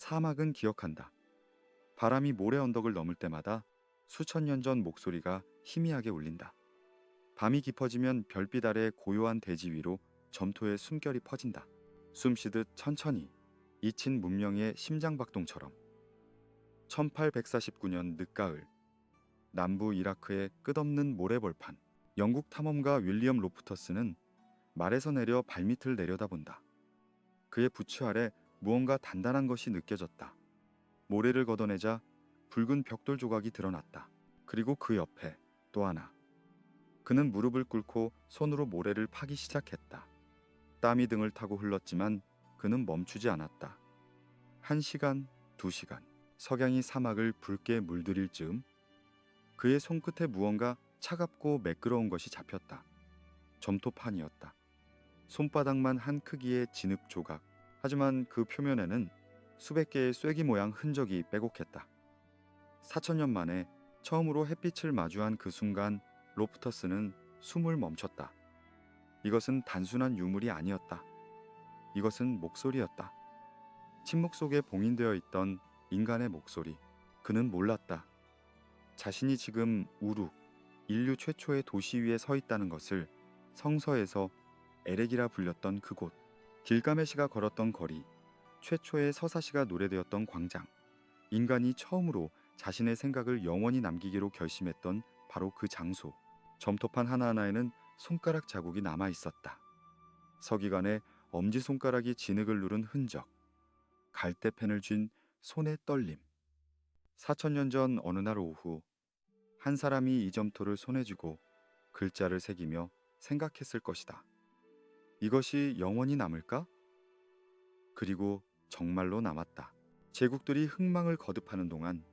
사막은 기억한다. 바람이 모래 언덕을 넘을 때마다 수천 년 전 목소리가 희미하게 울린다. 밤이 깊어지면 별빛 아래 고요한 대지 위로 점토의 숨결이 퍼진다. 숨쉬듯 천천히 잊힌 문명의 심장박동처럼. 1849년 늦가을, 남부 이라크의 끝없는 모래벌판. 영국 탐험가 윌리엄 로프터스는 말에서 내려 발밑을 내려다본다. 그의 부츠 아래 무언가 단단한 것이 느껴졌다. 모래를 걷어내자 붉은 벽돌 조각이 드러났다. 그리고 그 옆에 또 하나. 그는 무릎을 꿇고 손으로 모래를 파기 시작했다. 땀이 등을 타고 흘렀지만 그는 멈추지 않았다. 1시간, 2시간, 석양이 사막을 붉게 물들일 즈음 그의 손끝에 무언가 차갑고 매끄러운 것이 잡혔다. 점토판이었다. 손바닥만 한 크기의 진흙 조각. 하지만 그 표면에는 수백 개의 쐐기 모양 흔적이 빼곡했다. 4천년 만에 처음으로 햇빛을 마주한 그 순간 로프터스는 숨을 멈췄다. 이것은 단순한 유물이 아니었다. 이것은 목소리였다. 침묵 속에 봉인되어 있던 인간의 목소리. 그는 몰랐다. 자신이 지금 우룩, 인류 최초의 도시 위에 서 있다는 것을. 성서에서 에렉이라 불렸던 그곳, 길가메시가 걸었던 거리, 최초의 서사시가 노래되었던 광장, 인간이 처음으로 자신의 생각을 영원히 남기기로 결심했던 바로 그 장소. 점토판 하나하나에는 손가락 자국이 남아 있었다. 서기관의 엄지손가락이 진흙을 누른 흔적, 갈대펜을 쥔 손의 떨림. 4천년 전 어느 날 오후, 한 사람이 이 점토를 손에 쥐고 글자를 새기며 생각했을 것이다. 이것이 영원히 남을까? 그리고 정말로 남았다. 제국들이 흥망을 거듭하는 동안,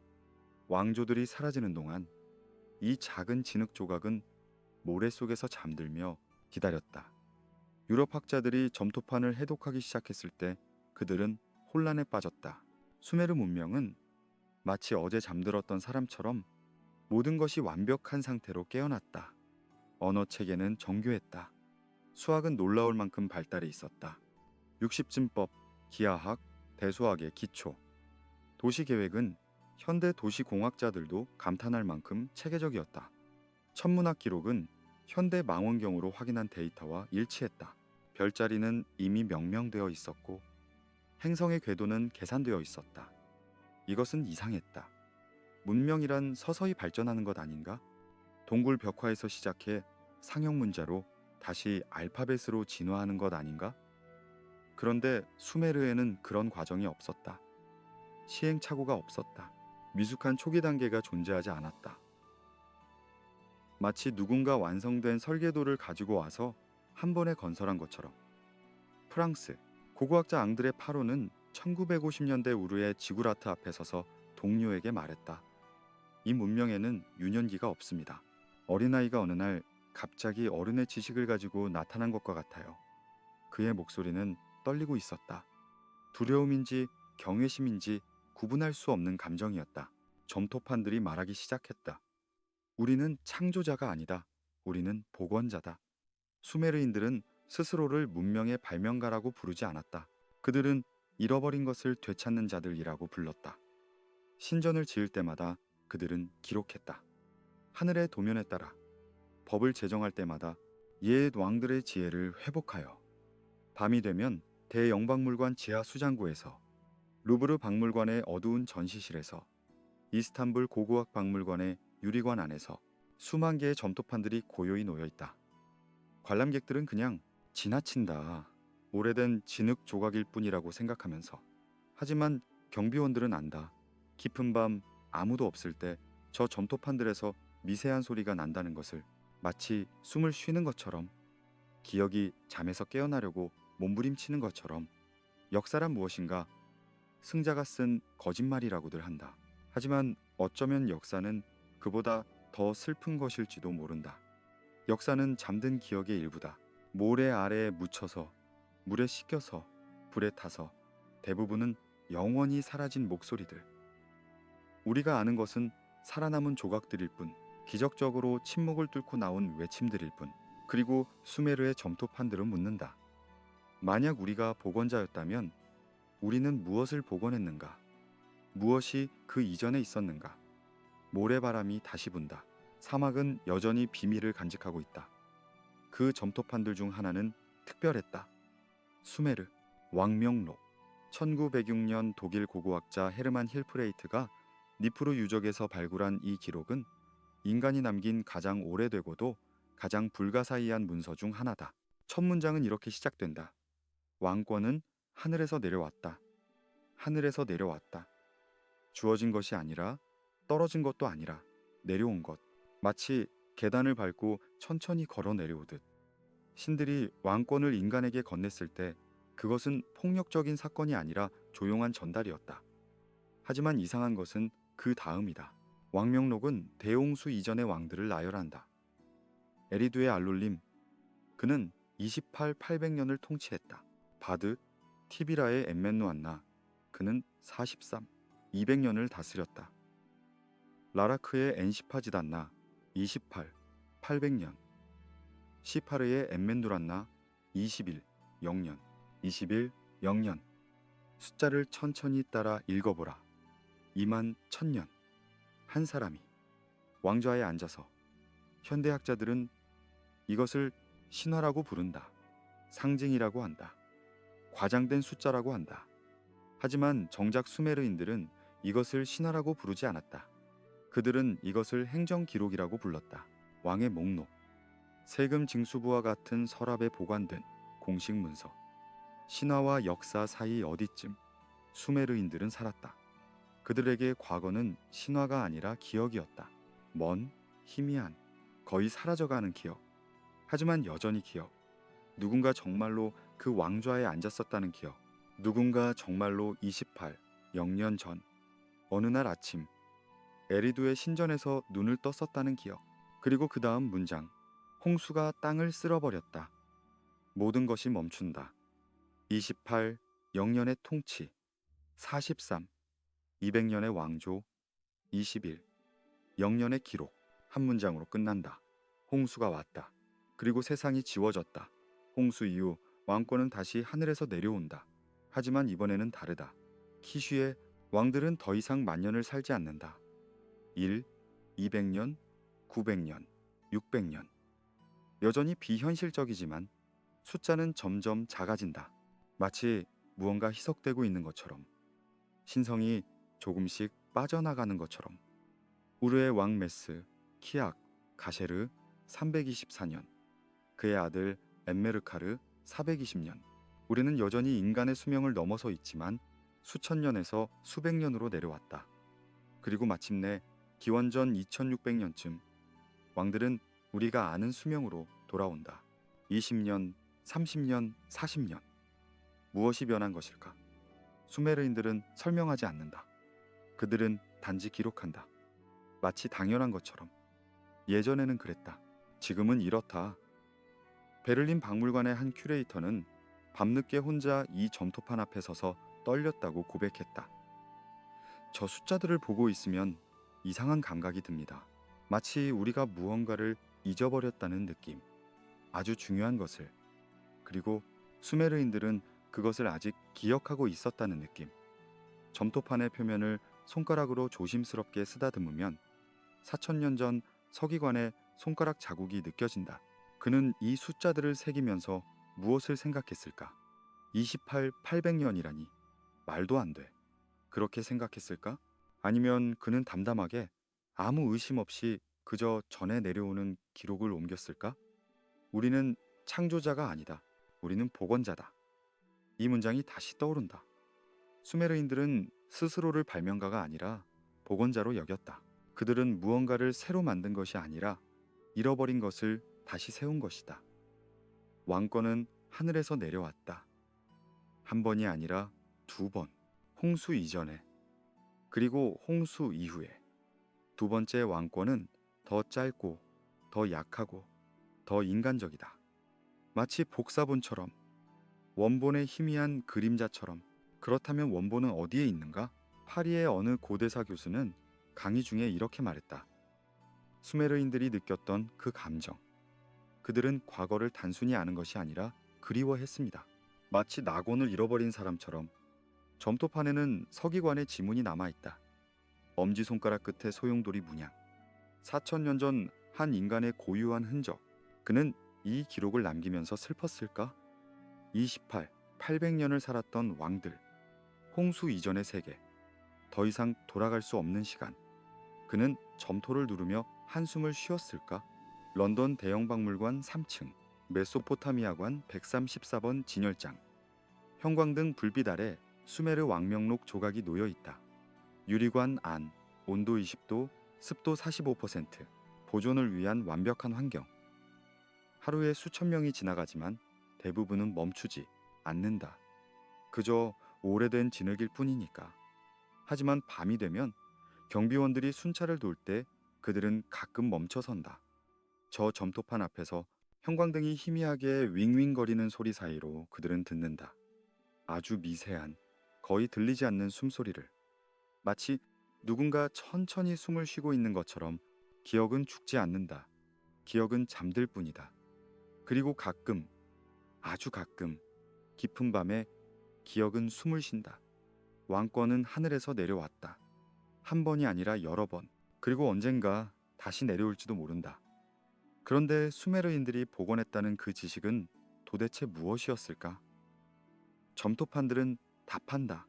왕조들이 사라지는 동안 이 작은 진흙 조각은 모래 속에서 잠들며 기다렸다. 유럽 학자들이 점토판을 해독하기 시작했을 때 그들은 혼란에 빠졌다. 수메르 문명은 마치 어제 잠들었던 사람처럼 모든 것이 완벽한 상태로 깨어났다. 언어 체계는 정교했다. 수학은 놀라울 만큼 발달해 있었다. 60진법, 기하학, 대수학의 기초. 도시계획은 현대 도시공학자들도 감탄할 만큼 체계적이었다. 천문학 기록은 현대 망원경으로 확인한 데이터와 일치했다. 별자리는 이미 명명되어 있었고 행성의 궤도는 계산되어 있었다. 이것은 이상했다. 문명이란 서서히 발전하는 것 아닌가? 동굴 벽화에서 시작해 상형 문자로 다시 알파벳으로 진화하는 것 아닌가? 그런데 수메르에는 그런 과정이 없었다. 시행착오가 없었다. 미숙한 초기 단계가 존재하지 않았다. 마치 누군가 완성된 설계도를 가지고 와서 한 번에 건설한 것처럼. 프랑스, 고고학자 앙드레 파로는 1950년대 우르의 지구라트 앞에 서서 동료에게 말했다. 이 문명에는 유년기가 없습니다. 어린아이가 어느 날 갑자기 어른의 지식을 가지고 나타난 것과 같아요. 그의 목소리는 떨리고 있었다. 두려움인지 경외심인지 구분할 수 없는 감정이었다. 점토판들이 말하기 시작했다. 우리는 창조자가 아니다. 우리는 복원자다. 수메르인들은 스스로를 문명의 발명가라고 부르지 않았다. 그들은 잃어버린 것을 되찾는 자들이라고 불렀다. 신전을 지을 때마다 그들은 기록했다. 하늘의 도면에 따라 법을 제정할 때마다 옛 왕들의 지혜를 회복하여. 밤이 되면 대영박물관 지하 수장고에서, 루브르 박물관의 어두운 전시실에서, 이스탄불 고고학 박물관의 유리관 안에서 수만 개의 점토판들이 고요히 놓여있다. 관람객들은 그냥 지나친다, 오래된 진흙 조각일 뿐이라고 생각하면서. 하지만 경비원들은 안다. 깊은 밤 아무도 없을 때 저 점토판들에서 미세한 소리가 난다는 것을. 마치 숨을 쉬는 것처럼, 기억이 잠에서 깨어나려고 몸부림치는 것처럼. 역사란 무엇인가? 승자가 쓴 거짓말이라고들 한다. 하지만 어쩌면 역사는 그보다 더 슬픈 것일지도 모른다. 역사는 잠든 기억의 일부다. 모래 아래에 묻혀서, 물에 씻겨서, 불에 타서, 대부분은 영원히 사라진 목소리들. 우리가 아는 것은 살아남은 조각들일 뿐, 기적적으로 침묵을 뚫고 나온 외침들일 뿐. 그리고 수메르의 점토판들은 묻는다. 만약 우리가 복원자였다면 우리는 무엇을 복원했는가? 무엇이 그 이전에 있었는가? 모래바람이 다시 분다. 사막은 여전히 비밀을 간직하고 있다. 그 점토판들 중 하나는 특별했다. 수메르, 왕명록. 1906년 독일 고고학자 헤르만 힐프레이트가 니프루 유적에서 발굴한 이 기록은 인간이 남긴 가장 오래되고도 가장 불가사의한 문서 중 하나다. 첫 문장은 이렇게 시작된다. 왕권은 하늘에서 내려왔다. 하늘에서 내려왔다. 주어진 것이 아니라 떨어진 것도 아니라 내려온 것. 마치 계단을 밟고 천천히 걸어 내려오듯. 신들이 왕권을 인간에게 건넸을 때 그것은 폭력적인 사건이 아니라 조용한 전달이었다. 하지만 이상한 것은 그 다음이다. 왕명록은 대홍수 이전의 왕들을 나열한다. 에리두의 알룰림, 그는 28,800년을 통치했다. 바드, 티비라의 엠멘누안나, 그는 43, 200년을 다스렸다. 라라크의 엔시파지단나, 28, 800년. 시파르의 엠멘두란나, 21, 0년. 21, 0년. 숫자를 천천히 따라 읽어보라. 2만 1000년. 한 사람이 왕좌에 앉아서. 현대학자들은 이것을 신화라고 부른다. 상징이라고 한다. 과장된 숫자라고 한다. 하지만 정작 수메르인들은 이것을 신화라고 부르지 않았다. 그들은 이것을 행정기록이라고 불렀다. 왕의 목록, 세금 징수부와 같은 서랍에 보관된 공식 문서. 신화와 역사 사이 어디쯤 수메르인들은 살았다. 그들에게 과거는 신화가 아니라 기억이었다. 먼, 희미한, 거의 사라져가는 기억. 하지만 여전히 기억. 누군가 정말로 그 왕좌에 앉았었다는 기억. 누군가 정말로 28, 0년 전 어느 날 아침 에리두의 신전에서 눈을 떴었다는 기억. 그리고 그 다음 문장. 홍수가 땅을 쓸어버렸다. 모든 것이 멈춘다. 28, 0년의 통치. 43, 200년의 왕조. 21, 0년의 기록. 한 문장으로 끝난다. 홍수가 왔다. 그리고 세상이 지워졌다. 홍수 이후 왕권은 다시 하늘에서 내려온다. 하지만 이번에는 다르다. 키슈의 왕들은 더 이상 만년을 살지 않는다. 1, 200년, 900년, 600년. 여전히 비현실적이지만 숫자는 점점 작아진다. 마치 무언가 희석되고 있는 것처럼. 신성이 조금씩 빠져나가는 것처럼. 우르의 왕 메스, 키악, 가셰르 324년. 그의 아들 엠메르카르 420년. 우리는 여전히 인간의 수명을 넘어서 있지만 수천 년에서 수백 년으로 내려왔다. 그리고 마침내 기원전 2600년쯤 왕들은 우리가 아는 수명으로 돌아온다. 20년, 30년, 40년. 무엇이 변한 것일까? 수메르인들은 설명하지 않는다. 그들은 단지 기록한다. 마치 당연한 것처럼. 예전에는 그랬다. 지금은 이렇다. 베를린 박물관의 한 큐레이터는 밤늦게 혼자 이 점토판 앞에 서서 떨렸다고 고백했다. 저 숫자들을 보고 있으면 이상한 감각이 듭니다. 마치 우리가 무언가를 잊어버렸다는 느낌. 아주 중요한 것을. 그리고 수메르인들은 그것을 아직 기억하고 있었다는 느낌. 점토판의 표면을 손가락으로 조심스럽게 쓰다듬으면 4000년 전 서기관의 손가락 자국이 느껴진다. 그는 이 숫자들을 새기면서 무엇을 생각했을까? 28, 800년이라니 말도 안 돼. 그렇게 생각했을까? 아니면 그는 담담하게 아무 의심 없이 그저 전에 내려오는 기록을 옮겼을까? 우리는 창조자가 아니다. 우리는 복원자다. 이 문장이 다시 떠오른다. 수메르인들은 스스로를 발명가가 아니라 복원자로 여겼다. 그들은 무언가를 새로 만든 것이 아니라 잃어버린 것을 다시 세운 것이다. 왕권은 하늘에서 내려왔다. 한 번이 아니라 두 번. 홍수 이전에, 그리고 홍수 이후에. 두 번째 왕권은 더 짧고 더 약하고 더 인간적이다. 마치 복사본처럼, 원본의 희미한 그림자처럼. 그렇다면 원본은 어디에 있는가? 파리의 어느 고대사 교수는 강의 중에 이렇게 말했다. 수메르인들이 느꼈던 그 감정. 그들은 과거를 단순히 아는 것이 아니라 그리워했습니다. 마치 낙원을 잃어버린 사람처럼 점토판에는 서기관의 지문이 남아있다. 엄지손가락 끝에 소용돌이 문양. 4천년 전 한 인간의 고유한 흔적. 그는 이 기록을 남기면서 슬펐을까? 28, 800년을 살았던 왕들. 홍수 이전의 세계. 더 이상 돌아갈 수 없는 시간. 그는 점토를 누르며 한숨을 쉬었을까? 런던 대형박물관 3층. 메소포타미아관 134번 진열장. 형광등 불빛 아래 수메르 왕명록 조각이 놓여 있다. 유리관 안, 온도 20도, 습도 45%. 보존을 위한 완벽한 환경. 하루에 수천 명이 지나가지만 대부분은 멈추지 않는다. 그저 오래된 진흙일 뿐이니까. 하지만 밤이 되면 경비원들이 순찰을 돌 때 그들은 가끔 멈춰선다. 저 점토판 앞에서 형광등이 희미하게 윙윙거리는 소리 사이로 그들은 듣는다. 아주 미세한, 거의 들리지 않는 숨소리를. 마치 누군가 천천히 숨을 쉬고 있는 것처럼. 기억은 죽지 않는다. 기억은 잠들 뿐이다. 그리고 가끔, 아주 가끔, 깊은 밤에 기억은 숨을 쉰다. 왕권은 하늘에서 내려왔다. 한 번이 아니라 여러 번. 그리고 언젠가 다시 내려올지도 모른다. 그런데 수메르인들이 복원했다는 그 지식은 도대체 무엇이었을까? 점토판들은 답한다.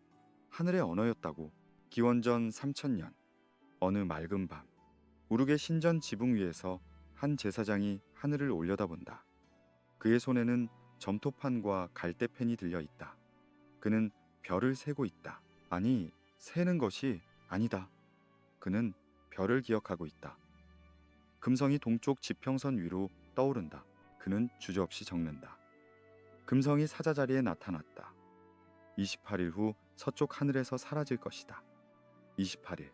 하늘의 언어였다고. 기원전 3000년 어느 맑은 밤, 우르게 신전 지붕 위에서 한 제사장이 하늘을 올려다본다. 그의 손에는 점토판과 갈대펜이 들려 있다. 그는 별을 세고 있다. 아니, 세는 것이 아니다. 그는 별을 기억하고 있다. 금성이 동쪽 지평선 위로 떠오른다. 그는 주저없이 적는다. 금성이 사자자리에 나타났다. 28일 후 서쪽 하늘에서 사라질 것이다. 28일.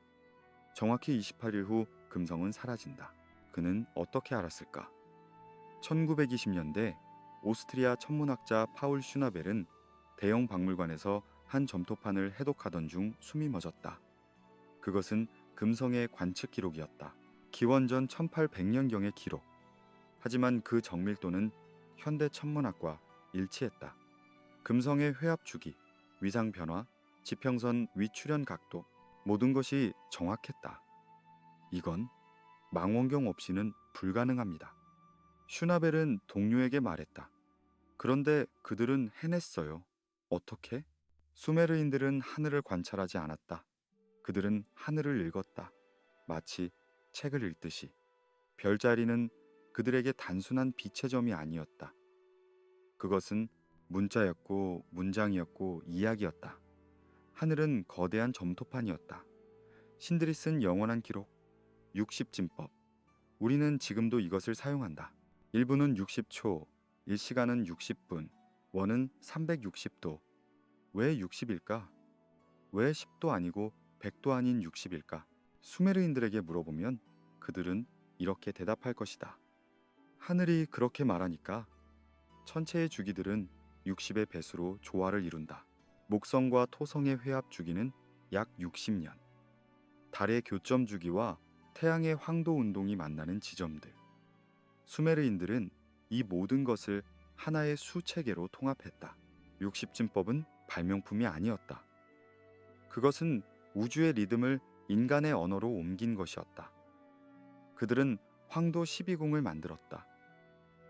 정확히 28일 후 금성은 사라진다. 그는 어떻게 알았을까? 1920년대 오스트리아 천문학자 파울 슈나벨은 대형 박물관에서 한 점토판을 해독하던 중 숨이 멎었다. 그것은 금성의 관측 기록이었다. 기원전 1800년경의 기록. 하지만 그 정밀도는 현대 천문학과 일치했다. 금성의 회합 주기, 위상 변화, 지평선 위출현 각도, 모든 것이 정확했다. 이건 망원경 없이는 불가능합니다. 슈나벨은 동료에게 말했다. 그런데 그들은 해냈어요. 어떻게? 수메르인들은 하늘을 관찰하지 않았다. 그들은 하늘을 읽었다. 마치 책을 읽듯이. 별자리는 그들에게 단순한 빛의 점이 아니었다. 그것은 문자였고 문장이었고 이야기였다. 하늘은 거대한 점토판이었다. 신들이 쓴 영원한 기록, 60진법. 우리는 지금도 이것을 사용한다. 1분은 60초, 1시간은 60분, 원은 360도. 왜 60일까? 왜 10도 아니고 100도 아닌 60일까? 수메르인들에게 물어보면 그들은 이렇게 대답할 것이다. 하늘이 그렇게 말하니까. 천체의 주기들은 60의 배수로 조화를 이룬다. 목성과 토성의 회합 주기는 약 60년. 달의 교점 주기와 태양의 황도 운동이 만나는 지점들. 수메르인들은 이 모든 것을 하나의 수체계로 통합했다. 60진법은 발명품이 아니었다. 그것은 우주의 리듬을 인간의 언어로 옮긴 것이었다. 그들은 황도 12궁을 만들었다.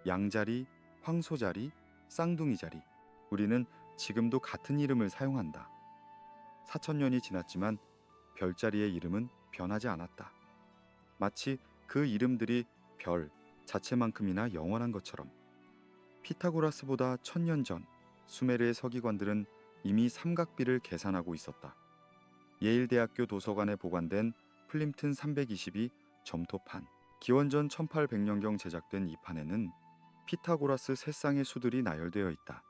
양자리, 황소자리, 쌍둥이자리. 우리는 지금도 같은 이름을 사용한다. 4000년이 지났지만 별자리의 이름은 변하지 않았다. 마치 그 이름들이 별 자체만큼이나 영원한 것처럼. 피타고라스보다 1000년 전 수메르의 서기관들은 이미 삼각비를 계산하고 있었다. 예일대학교 도서관에 보관된 플림튼 322 점토판. 기원전 1800년경 제작된 이 판에는 피타고라스 세 쌍의 수들이 나열되어 있다.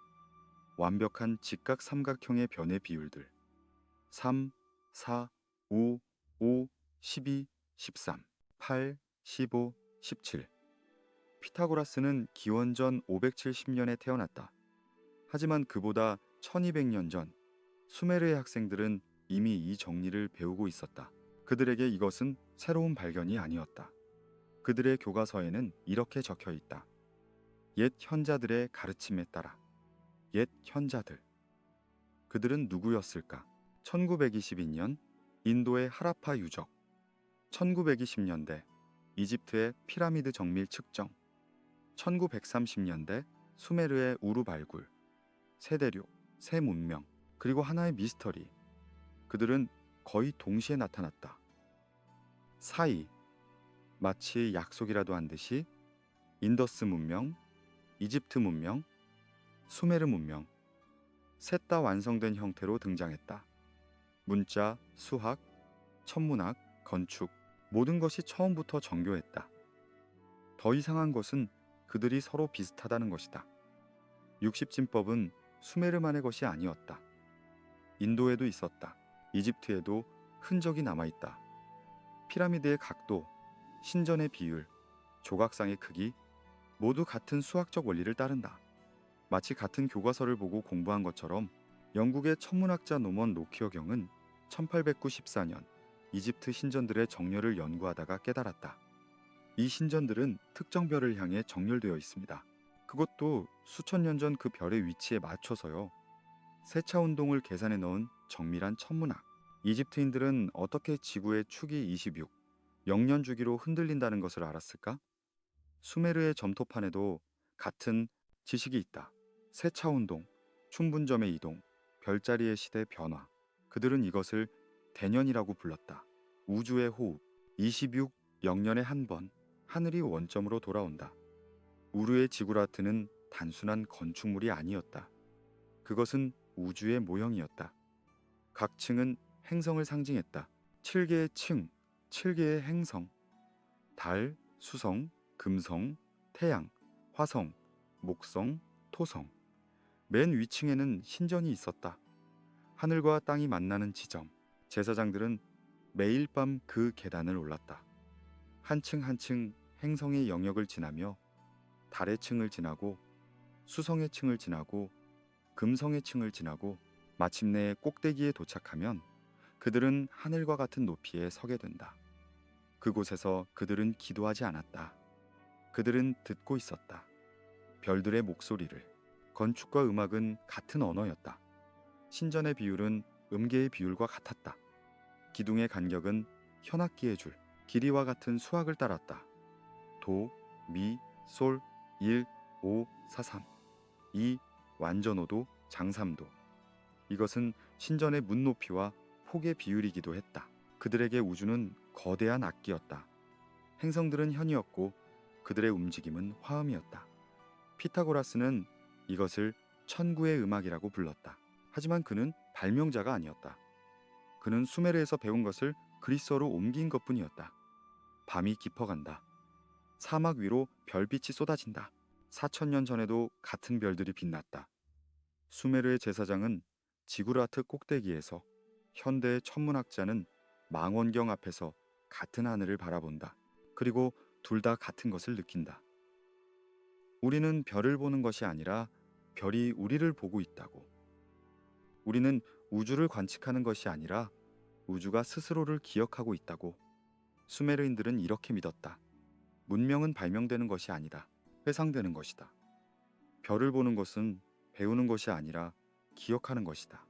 완벽한 직각 삼각형의 변의 비율들. 3, 4, 5, 5, 12, 13, 8, 15, 17. 피타고라스는 기원전 570년에 태어났다. 하지만 그보다 1200년 전 수메르의 학생들은 이미 이 정리를 배우고 있었다. 그들에게 이것은 새로운 발견이 아니었다. 그들의 교과서에는 이렇게 적혀 있다. 옛 현자들의 가르침에 따라. 옛 현자들. 그들은 누구였을까? 1922년 인도의 하라파 유적, 1920년대 이집트의 피라미드 정밀 측정, 1930년대 수메르의 우루 발굴, 새 대륙, 새 문명, 그리고 하나의 미스터리. 그들은 거의 동시에 나타났다. 사이, 마치 약속이라도 한 듯이 인더스 문명, 이집트 문명, 수메르 문명, 셋 다 완성된 형태로 등장했다. 문자, 수학, 천문학, 건축, 모든 것이 처음부터 정교했다. 더 이상한 것은 그들이 서로 비슷하다는 것이다. 60진법은 수메르만의 것이 아니었다. 인도에도 있었다. 이집트에도 흔적이 남아있다. 피라미드의 각도, 신전의 비율, 조각상의 크기, 모두 같은 수학적 원리를 따른다. 마치 같은 교과서를 보고 공부한 것처럼 영국의 천문학자 노먼 로키어 경은 1894년 이집트 신전들의 정렬을 연구하다가 깨달았다. 이 신전들은 특정 별을 향해 정렬되어 있습니다. 그것도 수천 년 전 그 별의 위치에 맞춰서요. 세차 운동을 계산해 넣은 정밀한 천문학. 이집트인들은 어떻게 지구의 축이 26, 0년 주기로 흔들린다는 것을 알았을까? 수메르의 점토판에도 같은 지식이 있다. 세차 운동, 춘분점의 이동, 별자리의 시대 변화. 그들은 이것을 대년이라고 불렀다. 우주의 호흡, 26, 0년에 한 번 하늘이 원점으로 돌아온다. 우르의 지구라트는 단순한 건축물이 아니었다. 그것은 우주의 모형이었다. 각 층은 행성을 상징했다. 7개의 층, 7개의 행성. 달, 수성, 금성, 태양, 화성, 목성, 토성. 맨 위층에는 신전이 있었다. 하늘과 땅이 만나는 지점. 제사장들은 매일 밤 그 계단을 올랐다. 한 층 한 층 행성의 영역을 지나며 달의 층을 지나고 수성의 층을 지나고 금성의 층을 지나고 마침내 꼭대기에 도착하면 그들은 하늘과 같은 높이에 서게 된다. 그곳에서 그들은 기도하지 않았다. 그들은 듣고 있었다. 별들의 목소리를. 건축과 음악은 같은 언어였다. 신전의 비율은 음계의 비율과 같았다. 기둥의 간격은 현악기의 줄, 길이와 같은 수학을 따랐다. 도, 미, 솔, 1, 5, 4, 3. 이 완전오도, 장삼도. 이것은 신전의 문 높이와 폭의 비율이기도 했다. 그들에게 우주는 거대한 악기였다. 행성들은 현이었고 그들의 움직임은 화음이었다. 피타고라스는 이것을 천구의 음악이라고 불렀다. 하지만 그는 발명자가 아니었다. 그는 수메르에서 배운 것을 그리스어로 옮긴 것뿐이었다. 밤이 깊어간다. 사막 위로 별빛이 쏟아진다. 4,000년 전에도 같은 별들이 빛났다. 수메르의 제사장은 지구라트 꼭대기에서, 현대의 천문학자는 망원경 앞에서 같은 하늘을 바라본다. 그리고 둘 다 같은 것을 느낀다. 우리는 별을 보는 것이 아니라 별이 우리를 보고 있다고. 우리는 우주를 관측하는 것이 아니라 우주가 스스로를 기억하고 있다고. 수메르인들은 이렇게 믿었다. 문명은 발명되는 것이 아니다. 회상되는 것이다. 별을 보는 것은 배우는 것이 아니라 기억하는 것이다.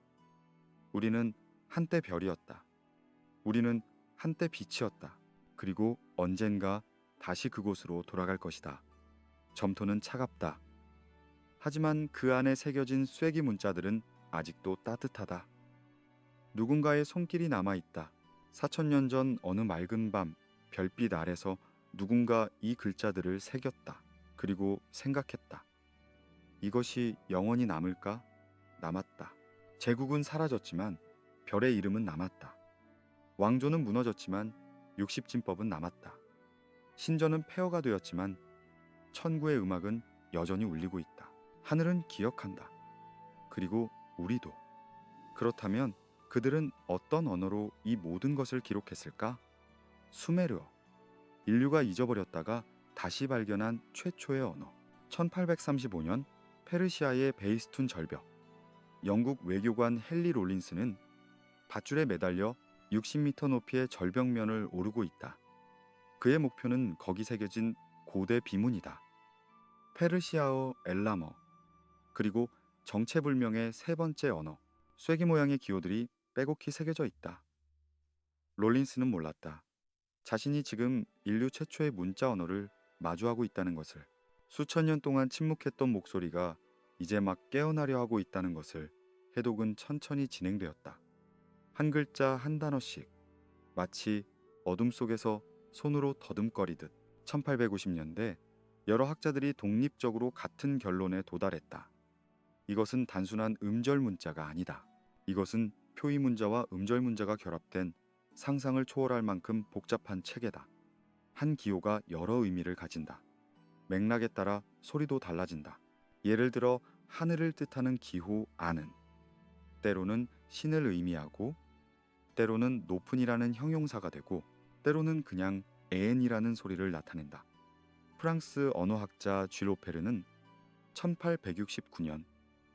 우리는 한때 별이었다. 우리는 한때 빛이었다. 그리고 언젠가 다시 그곳으로 돌아갈 것이다. 점토는 차갑다. 하지만 그 안에 새겨진 쐐기 문자들은 아직도 따뜻하다. 누군가의 손길이 남아있다. 4,000년 전 어느 맑은 밤 별빛 아래서 누군가 이 글자들을 새겼다. 그리고 생각했다. 이것이 영원히 남을까? 남았다. 제국은 사라졌지만 별의 이름은 남았다. 왕조는 무너졌지만 60진법은 남았다. 신전은 폐허가 되었지만 천구의 음악은 여전히 울리고 있다. 하늘은 기억한다. 그리고 우리도. 그렇다면 그들은 어떤 언어로 이 모든 것을 기록했을까? 수메르어. 인류가 잊어버렸다가 다시 발견한 최초의 언어. 1835년 페르시아의 베이스툰 절벽. 영국 외교관 헨리 롤린스는 밧줄에 매달려 60m 높이의 절벽면을 오르고 있다. 그의 목표는 거기 새겨진 고대 비문이다. 페르시아어 엘라머, 그리고 정체불명의 세 번째 언어 쐐기 모양의 기호들이 빼곡히 새겨져 있다. 롤린스는 몰랐다. 자신이 지금 인류 최초의 문자 언어를 마주하고 있다는 것을, 수천 년 동안 침묵했던 목소리가 이제 막 깨어나려 하고 있다는 것을. 해독은 천천히 진행되었다. 한 글자 한 단어씩, 마치 어둠 속에서 손으로 더듬거리듯. 1850년대 여러 학자들이 독립적으로 같은 결론에 도달했다. 이것은 단순한 음절 문자가 아니다. 이것은 표의 문자와 음절 문자가 결합된 상상을 초월할 만큼 복잡한 체계다. 한 기호가 여러 의미를 가진다. 맥락에 따라 소리도 달라진다. 예를 들어 하늘을 뜻하는 기호 안은 때로는 신을 의미하고, 때로는 높은이라는 형용사가 되고, 때로는 그냥 에엔이라는 소리를 나타낸다. 프랑스 언어학자 쥐로페르는 1869년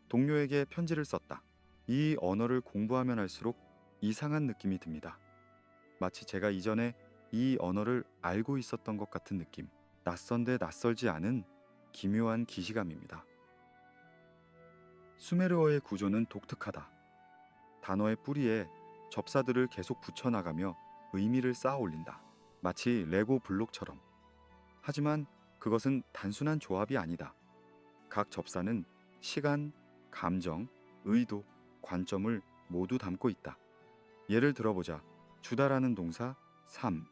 동료에게 편지를 썼다. 이 언어를 공부하면 할수록 이상한 느낌이 듭니다. 마치 제가 이전에 이 언어를 알고 있었던 것 같은 느낌. 낯선데 낯설지 않은 기묘한 기시감입니다. 수메르어의 구조는 독특하다. 단어의 뿌리에 접사들을 계속 붙여나가며 의미를 쌓아 올린다. 마치 레고 블록처럼. 하지만 그것은 단순한 조합이 아니다. 각 접사는 시간, 감정, 의도, 관점을 모두 담고 있다. 예를 들어보자. 주다라는 동사 3.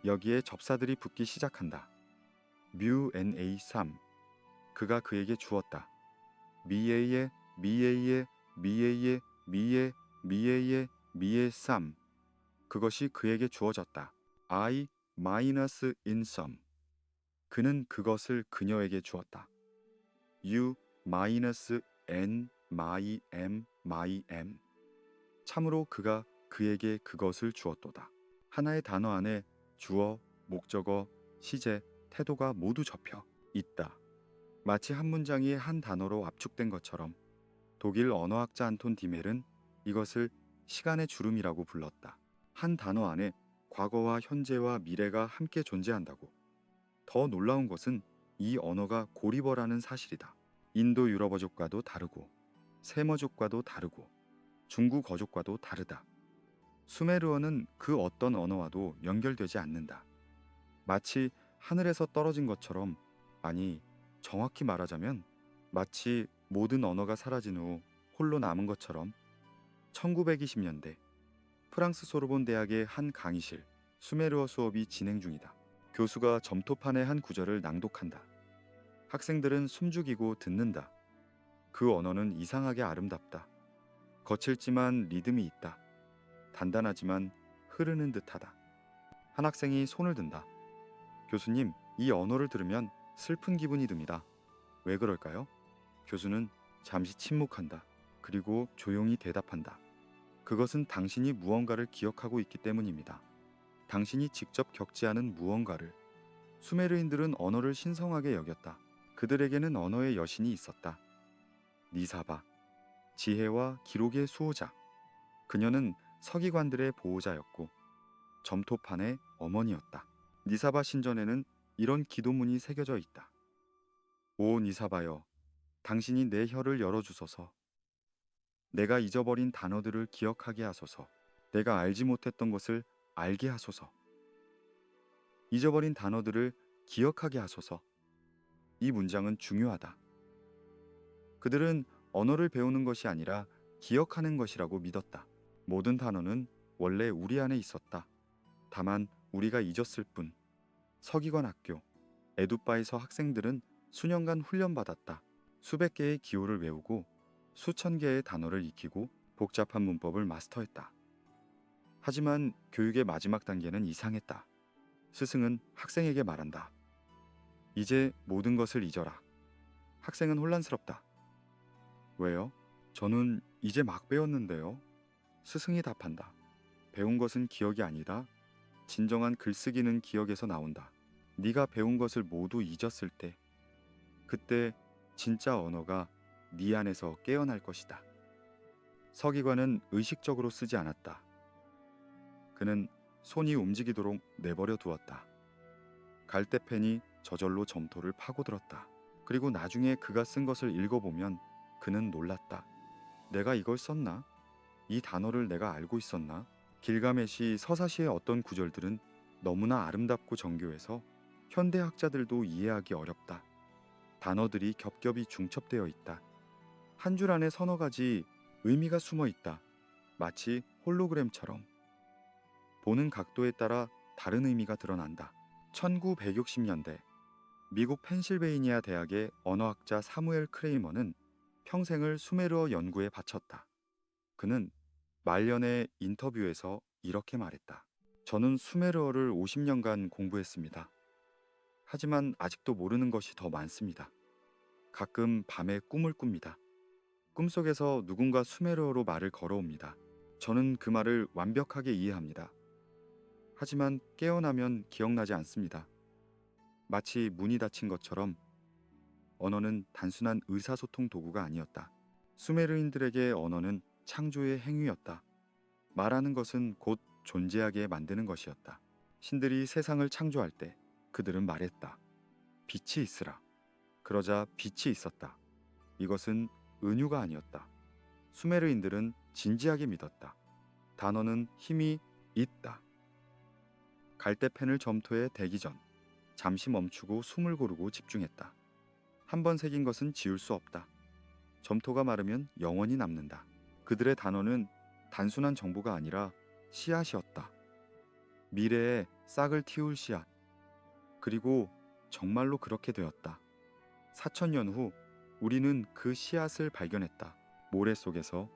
여기에 접사들이 붙기 시작한다. 뮤NA 3. 그가 그에게 주었다. 미에의 미에의 미에의 미에 미에의 미에 3. 그것이 그에게 주어졌다. I 마이너스 in some. 그는 그것을 그녀에게 주었다. You 마이너스 n my m my m. 참으로 그가 그에게 그것을 주었도다. 하나의 단어 안에 주어, 목적어, 시제, 태도가 모두 접혀 있다. 마치 한 문장이 한 단어로 압축된 것처럼. 독일 언어학자 안톤 디멜은 이것을 시간의 주름이라고 불렀다. 한 단어 안에 과거와 현재와 미래가 함께 존재한다고. 더 놀라운 것은 이 언어가 고리버라는 사실이다. 인도 유럽어족과도 다르고, 세머족과도 다르고, 중국 어족과도 다르다. 수메르어는 그 어떤 언어와도 연결되지 않는다. 마치 하늘에서 떨어진 것처럼, 아니, 정확히 말하자면 마치 모든 언어가 사라진 후 홀로 남은 것처럼. 1920년대 프랑스 소르본 대학의 한 강의실, 수메르어 수업이 진행 중이다. 교수가 점토판의 한 구절을 낭독한다. 학생들은 숨죽이고 듣는다. 그 언어는 이상하게 아름답다. 거칠지만 리듬이 있다. 단단하지만 흐르는 듯하다. 한 학생이 손을 든다. 교수님, 이 언어를 들으면 슬픈 기분이 듭니다. 왜 그럴까요? 교수는 잠시 침묵한다. 그리고 조용히 대답한다. 그것은 당신이 무언가를 기억하고 있기 때문입니다. 당신이 직접 겪지 않은 무언가를. 수메르인들은 언어를 신성하게 여겼다. 그들에게는 언어의 여신이 있었다. 니사바, 지혜와 기록의 수호자. 그녀는 서기관들의 보호자였고 점토판의 어머니였다. 니사바 신전에는 이런 기도문이 새겨져 있다. 오 니사바여, 당신이 내 혀를 열어주소서. 내가 잊어버린 단어들을 기억하게 하소서. 내가 알지 못했던 것을 알게 하소서. 잊어버린 단어들을 기억하게 하소서. 이 문장은 중요하다. 그들은 언어를 배우는 것이 아니라 기억하는 것이라고 믿었다. 모든 단어는 원래 우리 안에 있었다. 다만 우리가 잊었을 뿐. 서기관 학교, 에두바에서 학생들은 수년간 훈련받았다. 수백 개의 기호를 외우고 수천 개의 단어를 익히고 복잡한 문법을 마스터했다. 하지만 교육의 마지막 단계는 이상했다. 스승은 학생에게 말한다. 이제 모든 것을 잊어라. 학생은 혼란스럽다. 왜요? 저는 이제 막 배웠는데요. 스승이 답한다. 배운 것은 기억이 아니다. 진정한 글쓰기는 기억에서 나온다. 네가 배운 것을 모두 잊었을 때, 그때 진짜 언어가 네 안에서 깨어날 것이다. 서기관은 의식적으로 쓰지 않았다. 그는 손이 움직이도록 내버려 두었다. 갈대펜이 저절로 점토를 파고들었다. 그리고 나중에 그가 쓴 것을 읽어보면 그는 놀랐다. 내가 이걸 썼나? 이 단어를 내가 알고 있었나? 길가메시 서사시의 어떤 구절들은 너무나 아름답고 정교해서 현대학자들도 이해하기 어렵다. 단어들이 겹겹이 중첩되어 있다. 한 줄 안에 서너 가지 의미가 숨어 있다. 마치 홀로그램처럼 보는 각도에 따라 다른 의미가 드러난다. 1960년대 미국 펜실베이니아 대학의 언어학자 사무엘 크레이머는 평생을 수메르어 연구에 바쳤다. 그는 말년의 인터뷰에서 이렇게 말했다. 저는 수메르어를 50년간 공부했습니다. 하지만 아직도 모르는 것이 더 많습니다. 가끔 밤에 꿈을 꿉니다. 꿈속에서 누군가 수메르어로 말을 걸어옵니다. 저는 그 말을 완벽하게 이해합니다. 하지만 깨어나면 기억나지 않습니다. 마치 문이 닫힌 것처럼 언어는 단순한 의사소통 도구가 아니었다. 수메르인들에게 언어는 창조의 행위였다. 말하는 것은 곧 존재하게 만드는 것이었다. 신들이 세상을 창조할 때 그들은 말했다. 빛이 있으라. 그러자 빛이 있었다. 이것은 은유가 아니었다. 수메르인들은 진지하게 믿었다. 단어는 힘이 있다. 갈대펜을 점토에 대기 전 잠시 멈추고 숨을 고르고 집중했다. 한 번 새긴 것은 지울 수 없다. 점토가 마르면 영원히 남는다. 그들의 단어는 단순한 정보가 아니라 씨앗이었다. 미래에 싹을 틔울 씨앗. 그리고 정말로 그렇게 되었다. 4천년 후 우리는 그 씨앗을 발견했다. 모래 속에서,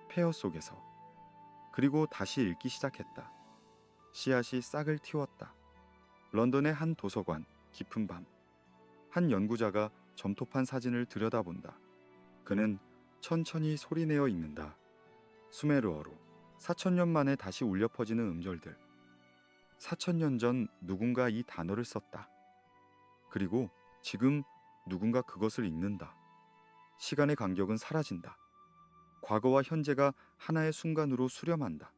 폐허 속에서. 그리고 다시 읽기 시작했다. 씨앗이 싹을 틔웠다. 런던의 한 도서관, 깊은 밤. 한 연구자가 점토판 사진을 들여다본다. 그는 천천히 소리내어 읽는다. 수메르어로 4천년 만에 다시 울려 퍼지는 음절들. 4천년 전 누군가 이 단어를 썼다. 그리고 지금 누군가 그것을 읽는다. 시간의 간격은 사라진다. 과거와 현재가 하나의 순간으로 수렴한다.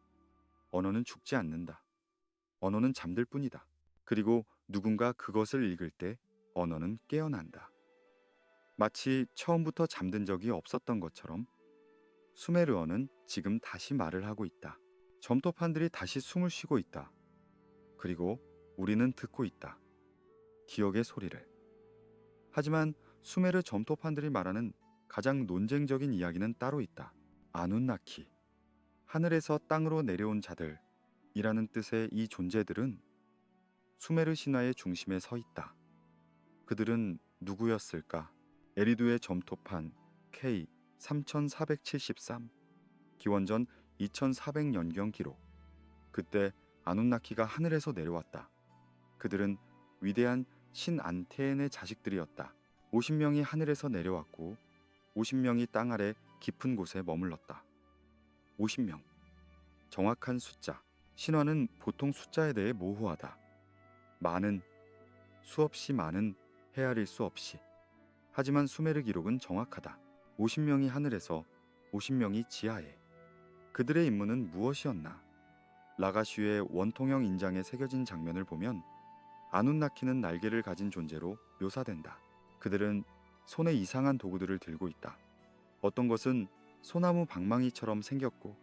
언어는 죽지 않는다. 언어는 잠들 뿐이다. 그리고 누군가 그것을 읽을 때 언어는 깨어난다. 마치 처음부터 잠든 적이 없었던 것처럼 수메르어는 지금 다시 말을 하고 있다. 점토판들이 다시 숨을 쉬고 있다. 그리고 우리는 듣고 있다. 기억의 소리를. 하지만 수메르 점토판들이 말하는 가장 논쟁적인 이야기는 따로 있다. 아눈나키, 하늘에서 땅으로 내려온 자들이라는 뜻의 이 존재들은 수메르 신화의 중심에 서 있다. 그들은 누구였을까? 에리두의 점토판 K 3473, 기원전 2400년경 기록. 그때 아눈나키가 하늘에서 내려왔다. 그들은 위대한 신 안테엔의 자식들이었다. 50명이 하늘에서 내려왔고 50명이 땅 아래 깊은 곳에 머물렀다. 50명. 정확한 숫자. 신화는 보통 숫자에 대해 모호하다. 많은, 수없이 많은, 헤아릴 수 없이. 하지만 수메르 기록은 정확하다. 50명이 하늘에서 50명이 지하에. 그들의 임무는 무엇이었나? 라가슈의 원통형 인장에 새겨진 장면을 보면 아눈나키는 날개를 가진 존재로 묘사된다. 그들은 손에 이상한 도구들을 들고 있다. 어떤 것은 소나무 방망이처럼 생겼고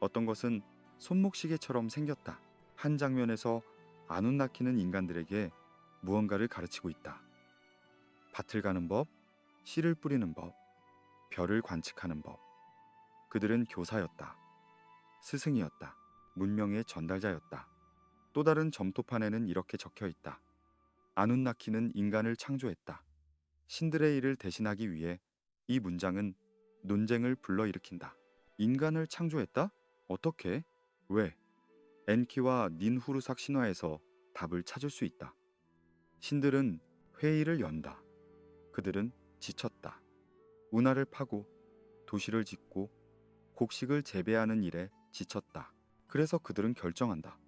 어떤 것은 손목시계처럼 생겼다. 한 장면에서 아눈나키는 인간들에게 무언가를 가르치고 있다. 밭을 가는 법, 씨를 뿌리는 법, 별을 관측하는 법. 그들은 교사였다. 스승이었다. 문명의 전달자였다. 또 다른 점토판에는 이렇게 적혀 있다. 아눈나키는 인간을 창조했다. 신들의 일을 대신하기 위해 이 문장은 논쟁을 불러일으킨다. 인간을 창조했다? 어떻게? 왜? 엔키와 닌후르삭 신화에서 답을 찾을 수 있다. 신들은 회의를 연다. 그들은 지쳤다. 운하를 파고 도시를 짓고 곡식을 재배하는 일에 지쳤다. 그래서 그들은 결정한다.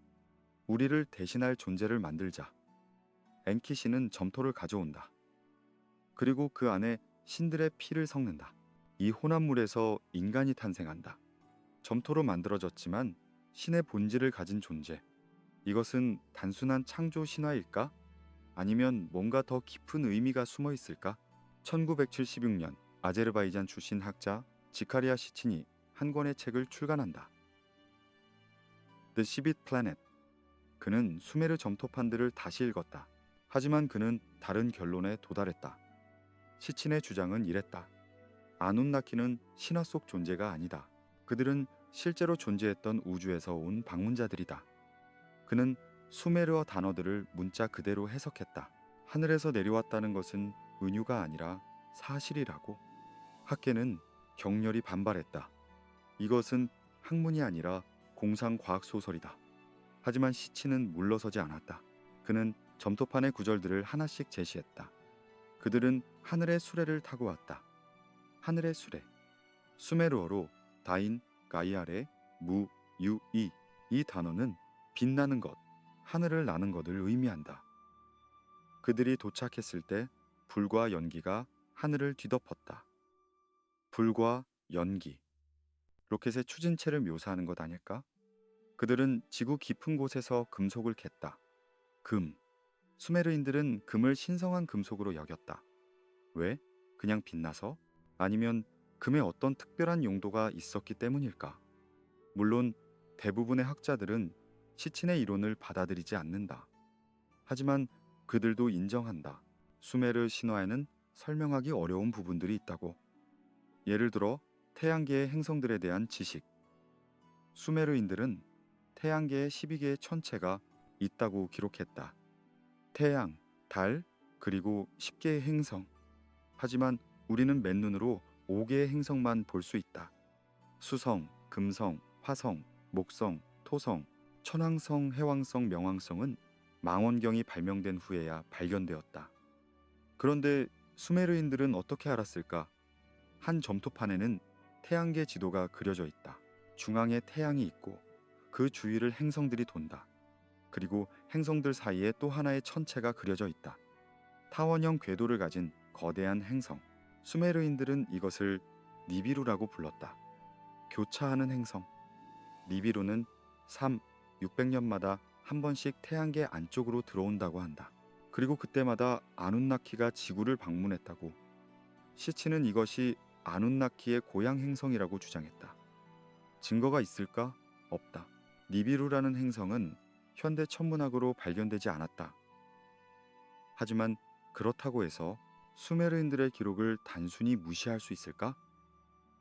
우리를 대신할 존재를 만들자. 엔키 신은 점토를 가져온다. 그리고 그 안에 신들의 피를 섞는다. 이 혼합물에서 인간이 탄생한다. 점토로 만들어졌지만 신의 본질을 가진 존재. 이것은 단순한 창조 신화일까? 아니면 뭔가 더 깊은 의미가 숨어 있을까? 1976년 아제르바이잔 출신 학자 지카리아 시친이 한 권의 책을 출간한다. The Seabed Planet. 그는 수메르 점토판들을 다시 읽었다. 하지만 그는 다른 결론에 도달했다. 시친의 주장은 이랬다. 아눈나키는 신화 속 존재가 아니다. 그들은 실제로 존재했던 우주에서 온 방문자들이다. 그는 수메르어 단어들을 문자 그대로 해석했다. 하늘에서 내려왔다는 것은 은유가 아니라 사실이라고. 학계는 격렬히 반발했다. 이것은 학문이 아니라 공상과학 소설이다. 하지만 시친은 물러서지 않았다. 그는 점토판의 구절들을 하나씩 제시했다. 그들은 하늘의 수레를 타고 왔다. 하늘의 수레. 수메르어로 다인, 가이아레, 무, 유, 이. 이 단어는 빛나는 것, 하늘을 나는 것을 의미한다. 그들이 도착했을 때 불과 연기가 하늘을 뒤덮었다. 불과 연기. 로켓의 추진체를 묘사하는 것 아닐까? 그들은 지구 깊은 곳에서 금속을 캤다. 금. 수메르인들은 금을 신성한 금속으로 여겼다. 왜? 그냥 빛나서? 아니면 금에 어떤 특별한 용도가 있었기 때문일까? 물론 대부분의 학자들은 시친의 이론을 받아들이지 않는다. 하지만 그들도 인정한다. 수메르 신화에는 설명하기 어려운 부분들이 있다고. 예를 들어 태양계의 행성들에 대한 지식. 수메르인들은 태양계에 12개의 천체가 있다고 기록했다. 태양, 달, 그리고 10개의 행성. 하지만 우리는 맨눈으로 5개의 행성만 볼 수 있다. 수성, 금성, 화성, 목성, 토성, 천왕성, 해왕성, 명왕성은 망원경이 발명된 후에야 발견되었다. 그런데 수메르인들은 어떻게 알았을까? 한 점토판에는 태양계 지도가 그려져 있다. 중앙에 태양이 있고 그 주위를 행성들이 돈다. 그리고 행성들 사이에 또 하나의 천체가 그려져 있다. 타원형 궤도를 가진 거대한 행성. 수메르인들은 이것을 니비루라고 불렀다. 교차하는 행성. 니비루는 600년마다 한 번씩 태양계 안쪽으로 들어온다고 한다. 그리고 그때마다 아눈나키가 지구를 방문했다고. 시치는 이것이 아눈나키의 고향 행성이라고 주장했다. 증거가 있을까? 없다. 니비루라는 행성은 현대 천문학으로 발견되지 않았다. 하지만 그렇다고 해서 수메르인들의 기록을 단순히 무시할 수 있을까?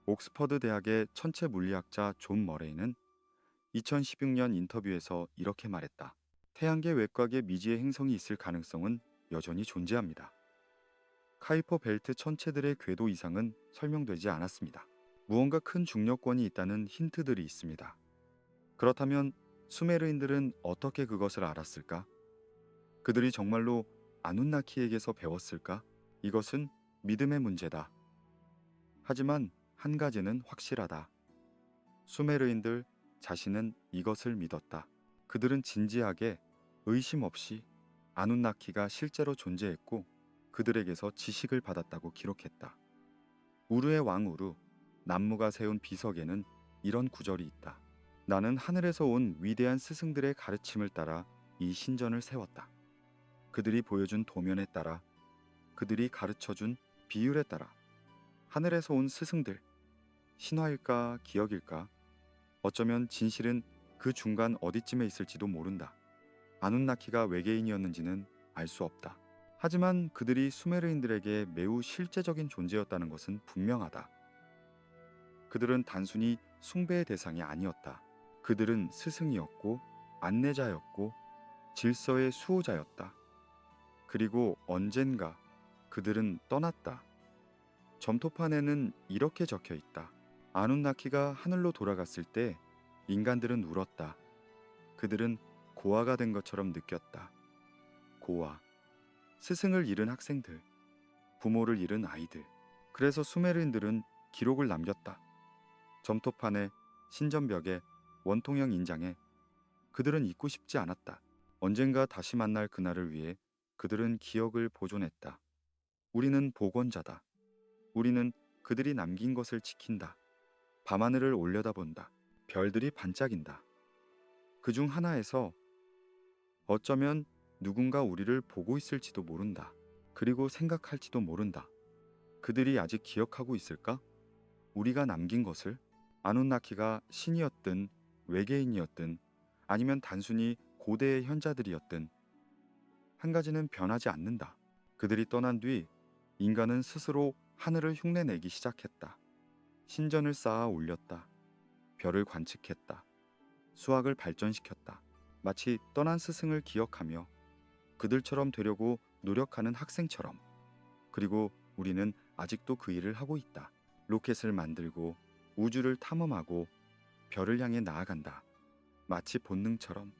옥스퍼드 대학의 천체 물리학자 존 머레이는 2016년 인터뷰에서 이렇게 말했다. 태양계 외곽에 미지의 행성이 있을 가능성은 여전히 존재합니다. 카이퍼 벨트 천체들의 궤도 이상은 설명되지 않았습니다. 무언가 큰 중력권이 있다는 힌트들이 있습니다. 그렇다면 수메르인들은 어떻게 그것을 알았을까? 그들이 정말로 아눈나키에게서 배웠을까? 이것은 믿음의 문제다. 하지만 한 가지는 확실하다. 수메르인들 자신은 이것을 믿었다. 그들은 진지하게 의심 없이 아눈나키가 실제로 존재했고 그들에게서 지식을 받았다고 기록했다. 우르의 왕 우르, 남무가 세운 비석에는 이런 구절이 있다. 나는 하늘에서 온 위대한 스승들의 가르침을 따라 이 신전을 세웠다. 그들이 보여준 도면에 따라, 그들이 가르쳐준 비율에 따라. 하늘에서 온 스승들, 신화일까 기억일까? 어쩌면 진실은 그 중간 어디쯤에 있을지도 모른다. 아눈나키가 외계인이었는지는 알 수 없다. 하지만 그들이 수메르인들에게 매우 실제적인 존재였다는 것은 분명하다. 그들은 단순히 숭배의 대상이 아니었다. 그들은 스승이었고 안내자였고 질서의 수호자였다. 그리고 언젠가 그들은 떠났다. 점토판에는 이렇게 적혀 있다. 아눈나키가 하늘로 돌아갔을 때 인간들은 울었다. 그들은 고아가 된 것처럼 느꼈다. 고아. 스승을 잃은 학생들, 부모를 잃은 아이들. 그래서 수메르인들은 기록을 남겼다. 점토판에, 신전벽에, 원통형 인장에. 그들은 잊고 싶지 않았다. 언젠가 다시 만날 그날을 위해 그들은 기억을 보존했다. 우리는 복원자다. 우리는 그들이 남긴 것을 지킨다. 밤하늘을 올려다본다. 별들이 반짝인다. 그중 하나에서 어쩌면 누군가 우리를 보고 있을지도 모른다. 그리고 생각할지도 모른다. 그들이 아직 기억하고 있을까? 우리가 남긴 것을? 아누나키가 신이었든 외계인이었든 아니면 단순히 고대의 현자들이었든 한 가지는 변하지 않는다. 그들이 떠난 뒤 인간은 스스로 하늘을 흉내내기 시작했다. 신전을 쌓아 올렸다. 별을 관측했다. 수학을 발전시켰다. 마치 떠난 스승을 기억하며 그들처럼 되려고 노력하는 학생처럼. 그리고 우리는 아직도 그 일을 하고 있다. 로켓을 만들고 우주를 탐험하고 별을 향해 나아간다. 마치 본능처럼.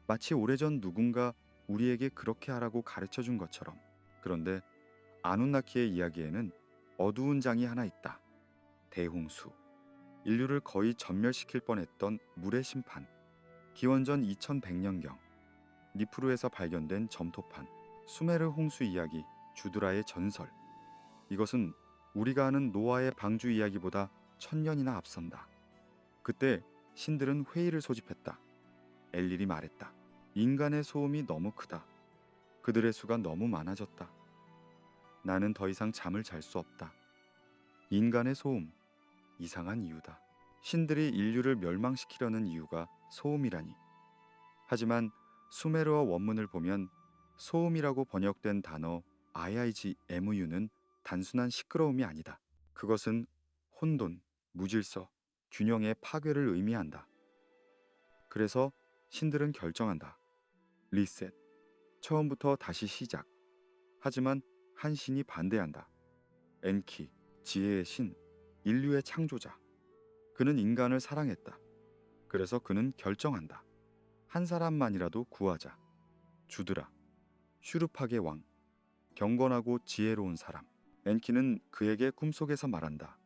마치 오래전 누군가 우리에게 그렇게 하라고 가르쳐 준 것처럼. 그런데 아누나키의 이야기에는 어두운 장이 하나 있다. 대홍수. 인류를 거의 전멸시킬 뻔했던 물의 심판. 기원전 2100년경 니프루에서 발견된 점토판. 수메르 홍수 이야기, 주드라의 전설. 이것은 우리가 아는 노아의 방주 이야기보다 1000년이나 앞선다. 그때 신들은 회의를 소집했다. 엘릴이 말했다. 인간의 소음이 너무 크다. 그들의 수가 너무 많아졌다. 나는 더 이상 잠을 잘 수 없다. 인간의 소음, 이상한 이유다. 신들이 인류를 멸망시키려는 이유가 소음이라니. 하지만 수메르어 원문을 보면 소음이라고 번역된 단어 IIGMU는 단순한 시끄러움이 아니다. 그것은 혼돈, 무질서, 균형의 파괴를 의미한다. 그래서 신들은 결정한다. 리셋, 처음부터 다시 시작. 하지만 한 신이 반대한다. 엔키, 지혜의 신, 인류의 창조자. 그는 인간을 사랑했다. 그래서 그는 결정한다. 한 사람만이라도 구하자. 주드라, 슈르팍의 왕, 경건하고 지혜로운 사람. 엔키는 그에게 꿈속에서 말한다.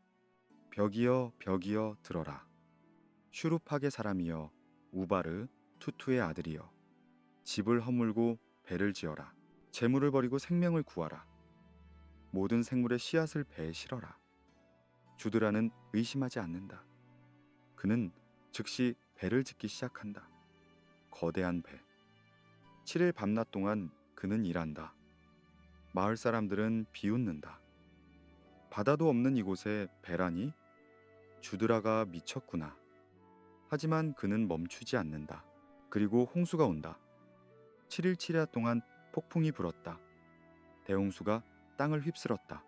벽이여 벽이여 들어라. 슈르팍의 사람이여 우바르 투투의 아들이여 집을 허물고 배를 지어라. 재물을 버리고 생명을 구하라. 모든 생물의 씨앗을 배에 실어라. 주드라는 의심하지 않는다. 그는 즉시 배를 짓기 시작한다. 거대한 배. 7일 밤낮 동안 그는 일한다. 마을 사람들은 비웃는다. 바다도 없는 이곳에 배라니? 주드라가 미쳤구나. 하지만 그는 멈추지 않는다. 그리고 홍수가 온다. 7일 7야 동안 폭풍이 불었다. 대홍수가 땅을 휩쓸었다.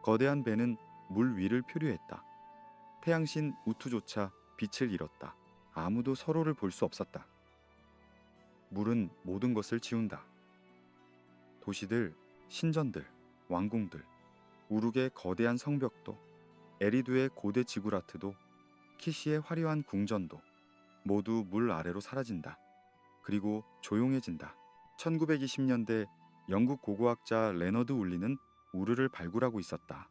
거대한 배는 물 위를 표류했다. 태양신 우투조차 빛을 잃었다. 아무도 서로를 볼 수 없었다. 물은 모든 것을 지운다. 도시들, 신전들, 왕궁들, 우룩의 거대한 성벽도, 에리두의 고대 지구라트도, 키시의 화려한 궁전도 모두 물 아래로 사라진다. 그리고 조용해진다. 1920년대 영국 고고학자 레너드 울리는 우르를 발굴하고 있었다.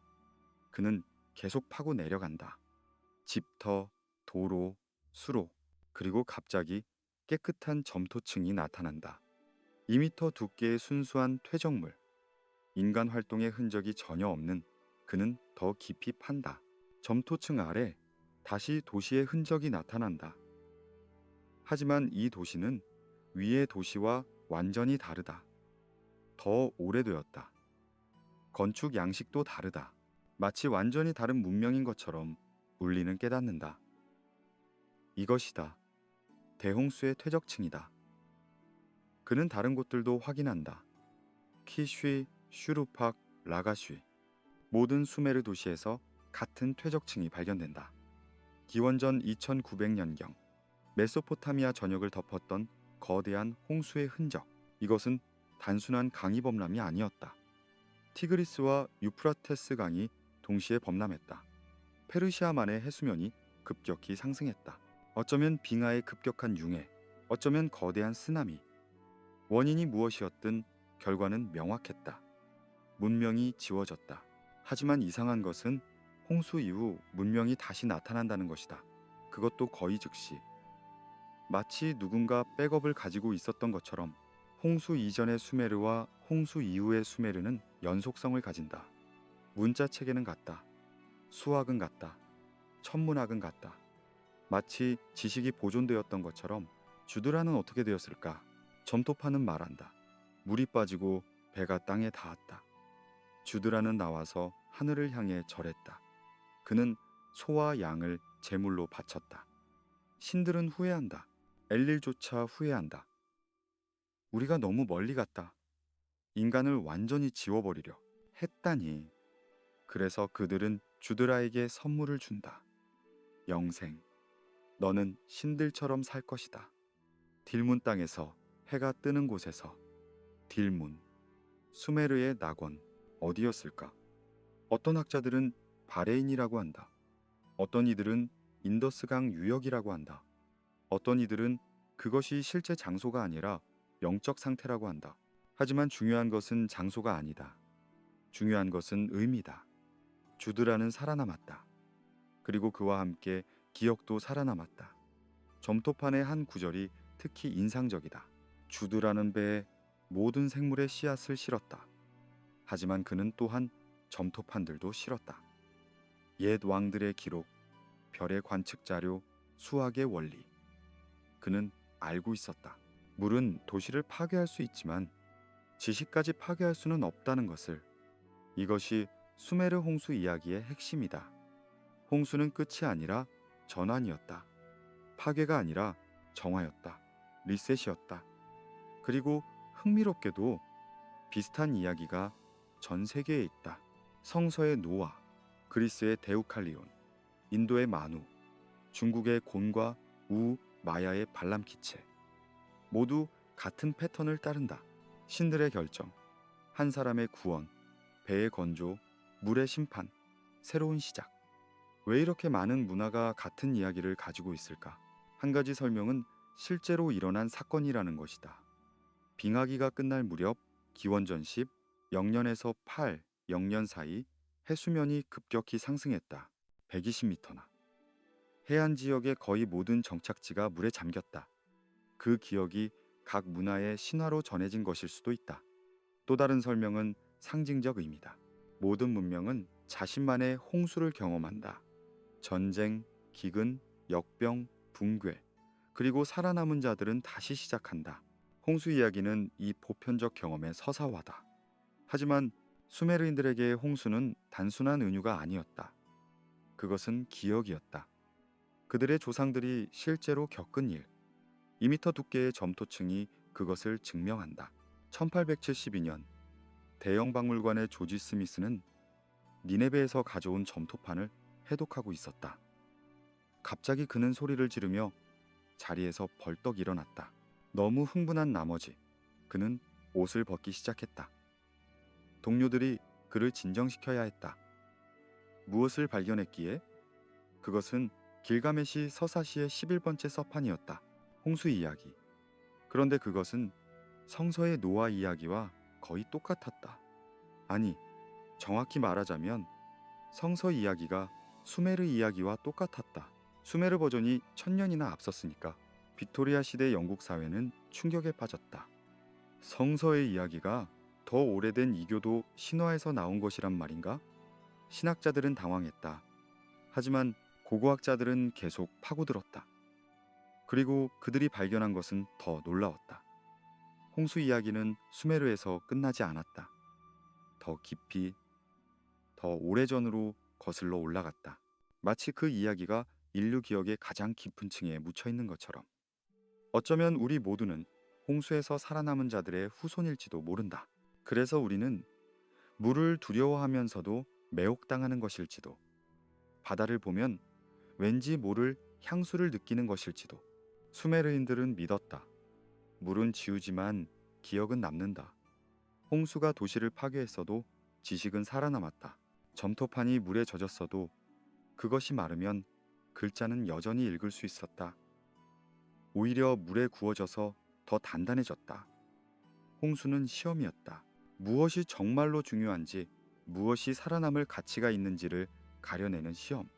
그는 계속 파고 내려간다. 집터, 도로, 수로, 그리고 갑자기 깨끗한 점토층이 나타난다. 2미터 두께의 순수한 퇴적물. 인간 활동의 흔적이 전혀 없는. 그는 더 깊이 판다. 점토층 아래 다시 도시의 흔적이 나타난다. 하지만 이 도시는 위의 도시와 완전히 다르다. 더 오래되었다. 건축 양식도 다르다. 마치 완전히 다른 문명인 것처럼 울리는 깨닫는다. 이것이다. 대홍수의 퇴적층이다. 그는 다른 곳들도 확인한다. 키쉬, 슈루팍, 라가쉬. 모든 수메르 도시에서 같은 퇴적층이 발견된다. 기원전 2900년경 메소포타미아 전역을 덮었던 거대한 홍수의 흔적. 이것은 단순한 강이 범람이 아니었다. 티그리스와 유프라테스 강이 동시에 범람했다. 페르시아만의 해수면이 급격히 상승했다. 어쩌면 빙하의 급격한 융해, 어쩌면 거대한 쓰나미. 원인이 무엇이었든 결과는 명확했다. 문명이 지워졌다. 하지만 이상한 것은 홍수 이후 문명이 다시 나타난다는 것이다. 그것도 거의 즉시. 마치 누군가 백업을 가지고 있었던 것처럼 홍수 이전의 수메르와 홍수 이후의 수메르는 연속성을 가진다. 문자 체계는 같다. 수학은 같다. 천문학은 같다. 마치 지식이 보존되었던 것처럼. 주드라는 어떻게 되었을까? 점토파는 말한다. 물이 빠지고 배가 땅에 닿았다. 주드라는 나와서 하늘을 향해 절했다. 그는 소와 양을 제물로 바쳤다. 신들은 후회한다. 엘릴조차 후회한다. 우리가 너무 멀리 갔다. 인간을 완전히 지워버리려 했다니. 그래서 그들은 주드라에게 선물을 준다. 영생. 너는 신들처럼 살 것이다. 딜문 땅에서 해가 뜨는 곳에서. 딜문. 수메르의 낙원 어디였을까? 어떤 학자들은 바레인이라고 한다. 어떤 이들은 인더스강 유역이라고 한다. 어떤 이들은 그것이 실제 장소가 아니라 영적 상태라고 한다. 하지만 중요한 것은 장소가 아니다. 중요한 것은 의미다. 주드라는 살아남았다. 그리고 그와 함께 기억도 살아남았다. 점토판의 한 구절이 특히 인상적이다. 주드라는 배에 모든 생물의 씨앗을 실었다. 하지만 그는 또한 점토판들도 실었다. 옛 왕들의 기록, 별의 관측 자료, 수학의 원리. 그는 알고 있었다. 물은 도시를 파괴할 수 있지만 지식까지 파괴할 수는 없다는 것을. 이것이 수메르 홍수 이야기의 핵심이다. 홍수는 끝이 아니라 전환이었다. 파괴가 아니라 정화였다. 리셋이었다. 그리고 흥미롭게도 비슷한 이야기가 전 세계에 있다. 성서의 노아, 그리스의 데우칼리온, 인도의 마누, 중국의 곤과 우, 마야의 발람키체. 모두 같은 패턴을 따른다. 신들의 결정, 한 사람의 구원, 배의 건조, 물의 심판, 새로운 시작. 왜 이렇게 많은 문화가 같은 이야기를 가지고 있을까? 한 가지 설명은 실제로 일어난 사건이라는 것이다. 빙하기가 끝날 무렵 기원전 10, 0년에서 8, 0년 사이 해수면이 급격히 상승했다. 120m나. 해안 지역의 거의 모든 정착지가 물에 잠겼다. 그 기억이 각 문화의 신화로 전해진 것일 수도 있다. 또 다른 설명은 상징적 의미다. 모든 문명은 자신만의 홍수를 경험한다. 전쟁, 기근, 역병, 붕괴, 그리고 살아남은 자들은 다시 시작한다. 홍수 이야기는 이 보편적 경험의 서사화다. 하지만 수메르인들에게 홍수는 단순한 은유가 아니었다. 그것은 기억이었다. 그들의 조상들이 실제로 겪은 일. 2미터 두께의 점토층이 그것을 증명한다. 1872년 대형 박물관의 조지 스미스는 니네베에서 가져온 점토판을 해독하고 있었다. 갑자기 그는 소리를 지르며 자리에서 벌떡 일어났다. 너무 흥분한 나머지 그는 옷을 벗기 시작했다. 동료들이 그를 진정시켜야 했다. 무엇을 발견했기에? 그것은 길가메시 서사시의 11번째 서판이었다. 홍수 이야기. 그런데 그것은 성서의 노아 이야기와 거의 똑같았다. 아니, 정확히 말하자면 성서 이야기가 수메르 이야기와 똑같았다. 수메르 버전이 1000년이나 앞섰으니까. 빅토리아 시대 영국 사회는 충격에 빠졌다. 성서의 이야기가 더 오래된 이교도 신화에서 나온 것이란 말인가? 신학자들은 당황했다. 하지만 고고학자들은 계속 파고들었다. 그리고 그들이 발견한 것은 더 놀라웠다. 홍수 이야기는 수메르에서 끝나지 않았다. 더 깊이, 더 오래전으로 거슬러 올라갔다. 마치 그 이야기가 인류 기억의 가장 깊은 층에 묻혀 있는 것처럼. 어쩌면 우리 모두는 홍수에서 살아남은 자들의 후손일지도 모른다. 그래서 우리는 물을 두려워하면서도 매혹당하는 것일지도, 바다를 보면 왠지 모를 향수를 느끼는 것일지도. 수메르인들은 믿었다. 물은 지우지만 기억은 남는다. 홍수가 도시를 파괴했어도 지식은 살아남았다. 점토판이 물에 젖었어도 그것이 마르면 글자는 여전히 읽을 수 있었다. 오히려 물에 구워져서 더 단단해졌다. 홍수는 시험이었다. 무엇이 정말로 중요한지, 무엇이 살아남을 가치가 있는지를 가려내는 시험.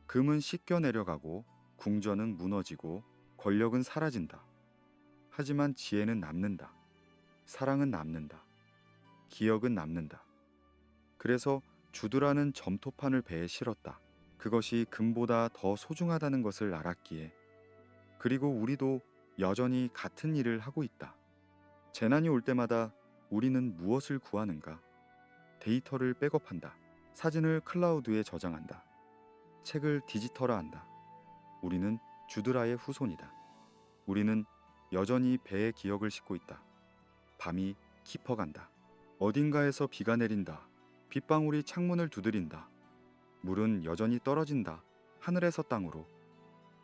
금은 씻겨 내려가고 궁전은 무너지고 권력은 사라진다. 하지만 지혜는 남는다. 사랑은 남는다. 기억은 남는다. 그래서 주드라는 점토판을 배에 실었다. 그것이 금보다 더 소중하다는 것을 알았기에. 그리고 우리도 여전히 같은 일을 하고 있다. 재난이 올 때마다 우리는 무엇을 구하는가? 데이터를 백업한다. 사진을 클라우드에 저장한다. 책을 디지털화 한다. 우리는 주드라의 후손이다. 우리는 여전히 배의 기억을 싣고 있다. 밤이 깊어간다. 어딘가에서 비가 내린다. 빗방울이 창문을 두드린다. 물은 여전히 떨어진다. 하늘에서 땅으로.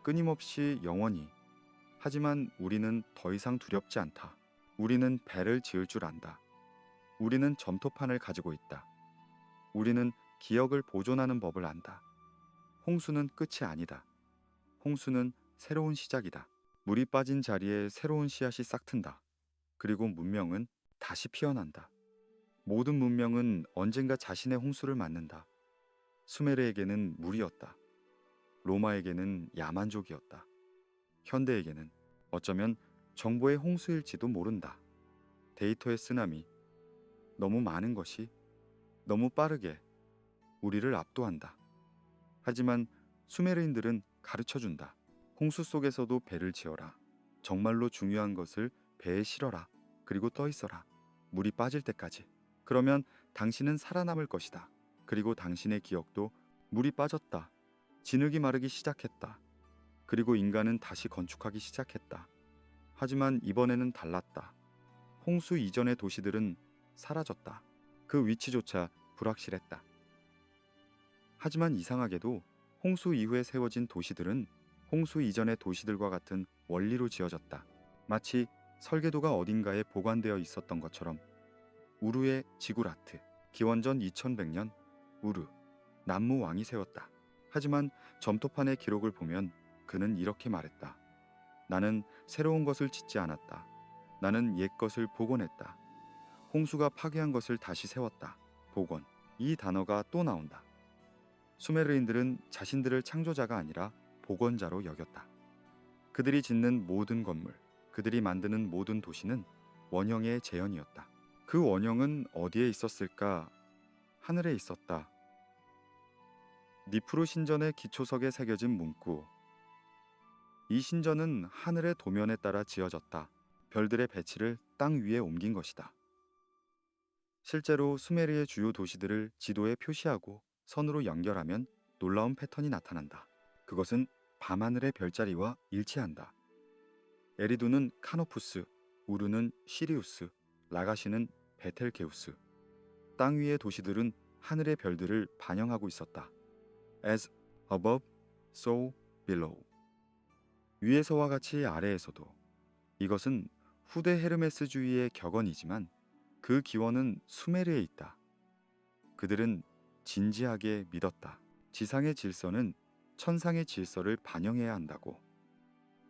끊임없이 영원히. 하지만 우리는 더 이상 두렵지 않다. 우리는 배를 지을 줄 안다. 우리는 점토판을 가지고 있다. 우리는 기억을 보존하는 법을 안다. 홍수는 끝이 아니다. 홍수는 새로운 시작이다. 물이 빠진 자리에 새로운 씨앗이 싹튼다. 그리고 문명은 다시 피어난다. 모든 문명은 언젠가 자신의 홍수를 맞는다. 수메르에게는 물이었다. 로마에게는 야만족이었다. 현대에게는 어쩌면 정보의 홍수일지도 모른다. 데이터의 쓰나미, 너무 많은 것이 너무 빠르게 우리를 압도한다. 하지만 수메르인들은 가르쳐준다. 홍수 속에서도 배를 지어라. 정말로 중요한 것을 배에 실어라. 그리고 떠 있어라. 물이 빠질 때까지. 그러면 당신은 살아남을 것이다. 그리고 당신의 기억도 물이 빠졌다. 진흙이 마르기 시작했다. 그리고 인간은 다시 건축하기 시작했다. 하지만 이번에는 달랐다. 홍수 이전의 도시들은 사라졌다. 그 위치조차 불확실했다. 하지만 이상하게도 홍수 이후에 세워진 도시들은 홍수 이전의 도시들과 같은 원리로 지어졌다. 마치 설계도가 어딘가에 보관되어 있었던 것처럼. 우르의 지구라트, 기원전 2100년 우르, 남무 왕이 세웠다. 하지만 점토판의 기록을 보면 그는 이렇게 말했다. 나는 새로운 것을 짓지 않았다. 나는 옛 것을 복원했다. 홍수가 파괴한 것을 다시 세웠다. 복원. 이 단어가 또 나온다. 수메르인들은 자신들을 창조자가 아니라 복원자로 여겼다. 그들이 짓는 모든 건물, 그들이 만드는 모든 도시는 원형의 재현이었다. 그 원형은 어디에 있었을까? 하늘에 있었다. 니프루 신전의 기초석에 새겨진 문구. 이 신전은 하늘의 도면에 따라 지어졌다. 별들의 배치를 땅 위에 옮긴 것이다. 실제로 수메르의 주요 도시들을 지도에 표시하고 선으로 연결하면 놀라운 패턴이 나타난다. 그것은 밤하늘의 별자리와 일치한다. 에리두는 카노푸스, 우르는 시리우스, 라가시는 베텔게우스. 땅 위의 도시들은 하늘의 별들을 반영하고 있었다. As above, so below. 위에서와 같이 아래에서도. 이것은 후대 헤르메스주의의 격언이지만 그 기원은 수메르에 있다. 그들은 진지하게 믿었다. 지상의 질서는 천상의 질서를 반영해야 한다고.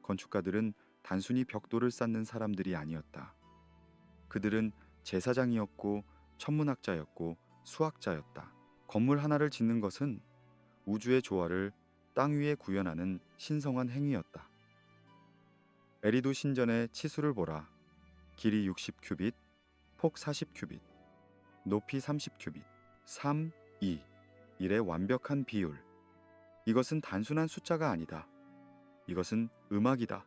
건축가들은 단순히 벽돌을 쌓는 사람들이 아니었다. 그들은 제사장이었고 천문학자였고 수학자였다. 건물 하나를 짓는 것은 우주의 조화를 땅 위에 구현하는 신성한 행위였다. 에리두 신전의 치수를 보라. 길이 60큐빗, 폭 40큐빗, 높이 30큐빗, 3, 2, 1의 완벽한 비율. 이것은 단순한 숫자가 아니다. 이것은 음악이다.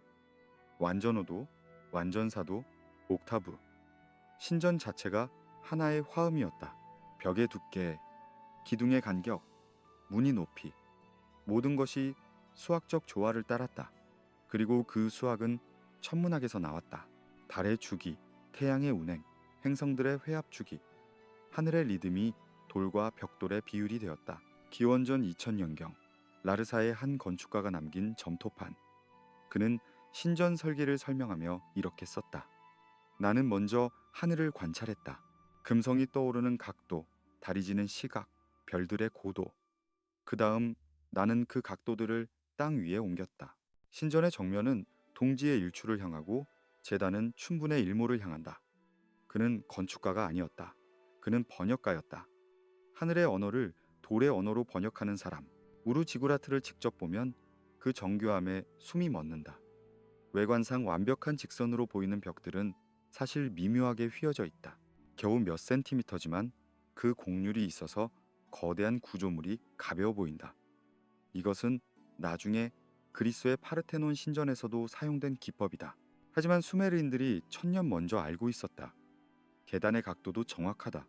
완전오도, 완전사도, 옥타브. 신전 자체가 하나의 화음이었다. 벽의 두께, 기둥의 간격, 문의 높이, 모든 것이 수학적 조화를 따랐다. 그리고 그 수학은 천문학에서 나왔다. 달의 주기, 태양의 운행, 행성들의 회합 주기, 하늘의 리듬이 돌과 벽돌의 비율이 되었다. 기원전 2000년경 라르사의 한 건축가가 남긴 점토판. 그는 신전 설계를 설명하며 이렇게 썼다. 나는 먼저 하늘을 관찰했다. 금성이 떠오르는 각도, 달이 지는 시각, 별들의 고도. 그 다음 나는 그 각도들을 땅 위에 옮겼다. 신전의 정면은 동지의 일출을 향하고 제단은 춘분의 일모를 향한다. 그는 건축가가 아니었다. 그는 번역가였다. 하늘의 언어를 돌의 언어로 번역하는 사람. 우루 지구라트를 직접 보면 그 정교함에 숨이 멎는다. 외관상 완벽한 직선으로 보이는 벽들은 사실 미묘하게 휘어져 있다. 겨우 몇 센티미터지만 그 곡률이 있어서 거대한 구조물이 가벼워 보인다. 이것은 나중에 그리스의 파르테논 신전에서도 사용된 기법이다. 하지만 수메르인들이 1000년 먼저 알고 있었다. 계단의 각도도 정확하다.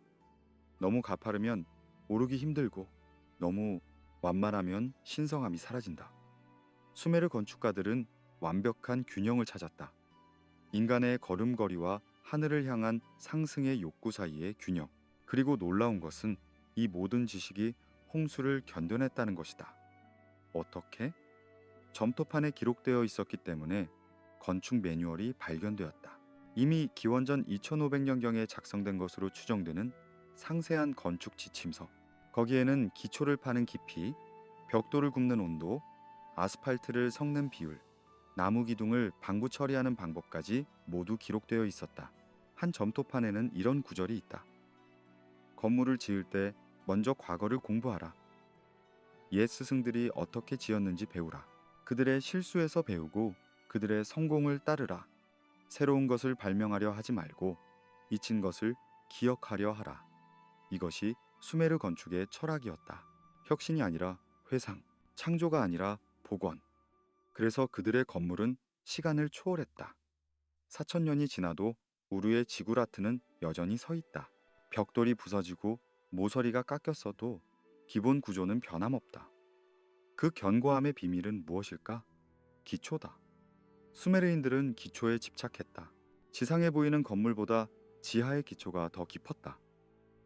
너무 가파르면 오르기 힘들고 너무 완만하면 신성함이 사라진다. 수메르 건축가들은 완벽한 균형을 찾았다. 인간의 걸음걸이와 하늘을 향한 상승의 욕구 사이의 균형. 그리고 놀라운 것은 이 모든 지식이 홍수를 견뎌냈다는 것이다. 어떻게? 점토판에 기록되어 있었기 때문에 건축 매뉴얼이 발견되었다. 이미 기원전 2500년경에 작성된 것으로 추정되는 상세한 건축 지침서. 거기에는 기초를 파는 깊이, 벽돌을 굽는 온도, 아스팔트를 섞는 비율, 나무 기둥을 방부 처리하는 방법까지 모두 기록되어 있었다. 한 점토판에는 이런 구절이 있다. 건물을 지을 때 먼저 과거를 공부하라. 옛 스승들이 어떻게 지었는지 배우라. 그들의 실수에서 배우고 그들의 성공을 따르라. 새로운 것을 발명하려 하지 말고 잊힌 것을 기억하려 하라. 이것이 수메르 건축의 철학이었다. 혁신이 아니라 회상, 창조가 아니라 복원. 그래서 그들의 건물은 시간을 초월했다. 4000년이 지나도 우르의 지구라트는 여전히 서 있다. 벽돌이 부서지고 모서리가 깎였어도 기본 구조는 변함없다. 그 견고함의 비밀은 무엇일까? 기초다. 수메르인들은 기초에 집착했다. 지상에 보이는 건물보다 지하의 기초가 더 깊었다.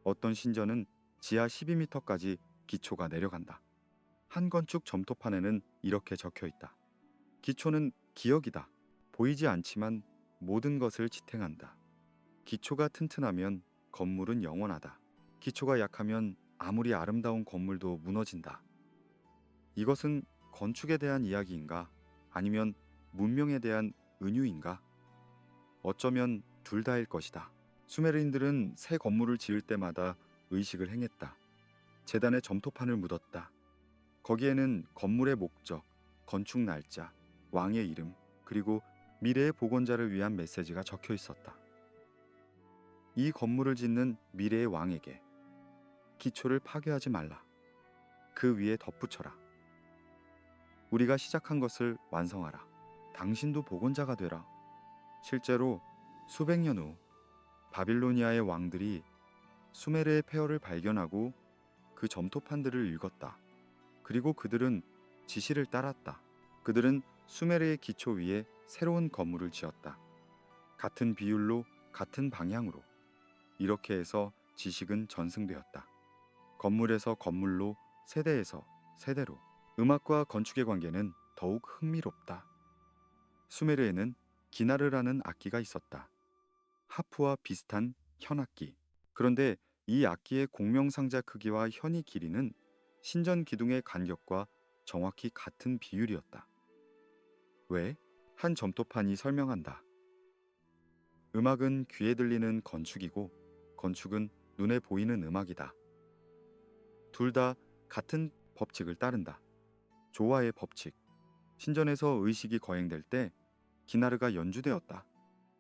어떤 신전은 지하 12m까지 기초가 내려간다. 한 건축 점토판에는 이렇게 적혀 있다. 기초는 기억이다. 보이지 않지만 모든 것을 지탱한다. 기초가 튼튼하면 건물은 영원하다. 기초가 약하면 아무리 아름다운 건물도 무너진다. 이것은 건축에 대한 이야기인가? 아니면 문명에 대한 은유인가? 어쩌면 둘 다일 것이다. 수메르인들은 새 건물을 지을 때마다 의식을 행했다. 제단에 점토판을 묻었다. 거기에는 건물의 목적, 건축 날짜, 왕의 이름, 그리고 미래의 복원자를 위한 메시지가 적혀 있었다. 이 건물을 짓는 미래의 왕에게 기초를 파괴하지 말라. 그 위에 덧붙여라. 우리가 시작한 것을 완성하라. 당신도 복원자가 되라. 실제로 수백 년 후 바빌로니아의 왕들이 수메르의 폐허를 발견하고 그 점토판들을 읽었다. 그리고 그들은 지시를 따랐다. 그들은 수메르의 기초 위에 새로운 건물을 지었다. 같은 비율로, 같은 방향으로. 이렇게 해서 지식은 전승되었다. 건물에서 건물로, 세대에서 세대로. 음악과 건축의 관계는 더욱 흥미롭다. 수메르에는 기나르라는 악기가 있었다. 하프와 비슷한 현악기. 그런데 이 악기의 공명상자 크기와 현이 길이는 신전 기둥의 간격과 정확히 같은 비율이었다. 왜? 한 점토판이 설명한다. 음악은 귀에 들리는 건축이고 건축은 눈에 보이는 음악이다. 둘 다 같은 법칙을 따른다. 조화의 법칙. 신전에서 의식이 거행될 때 기나르가 연주되었다.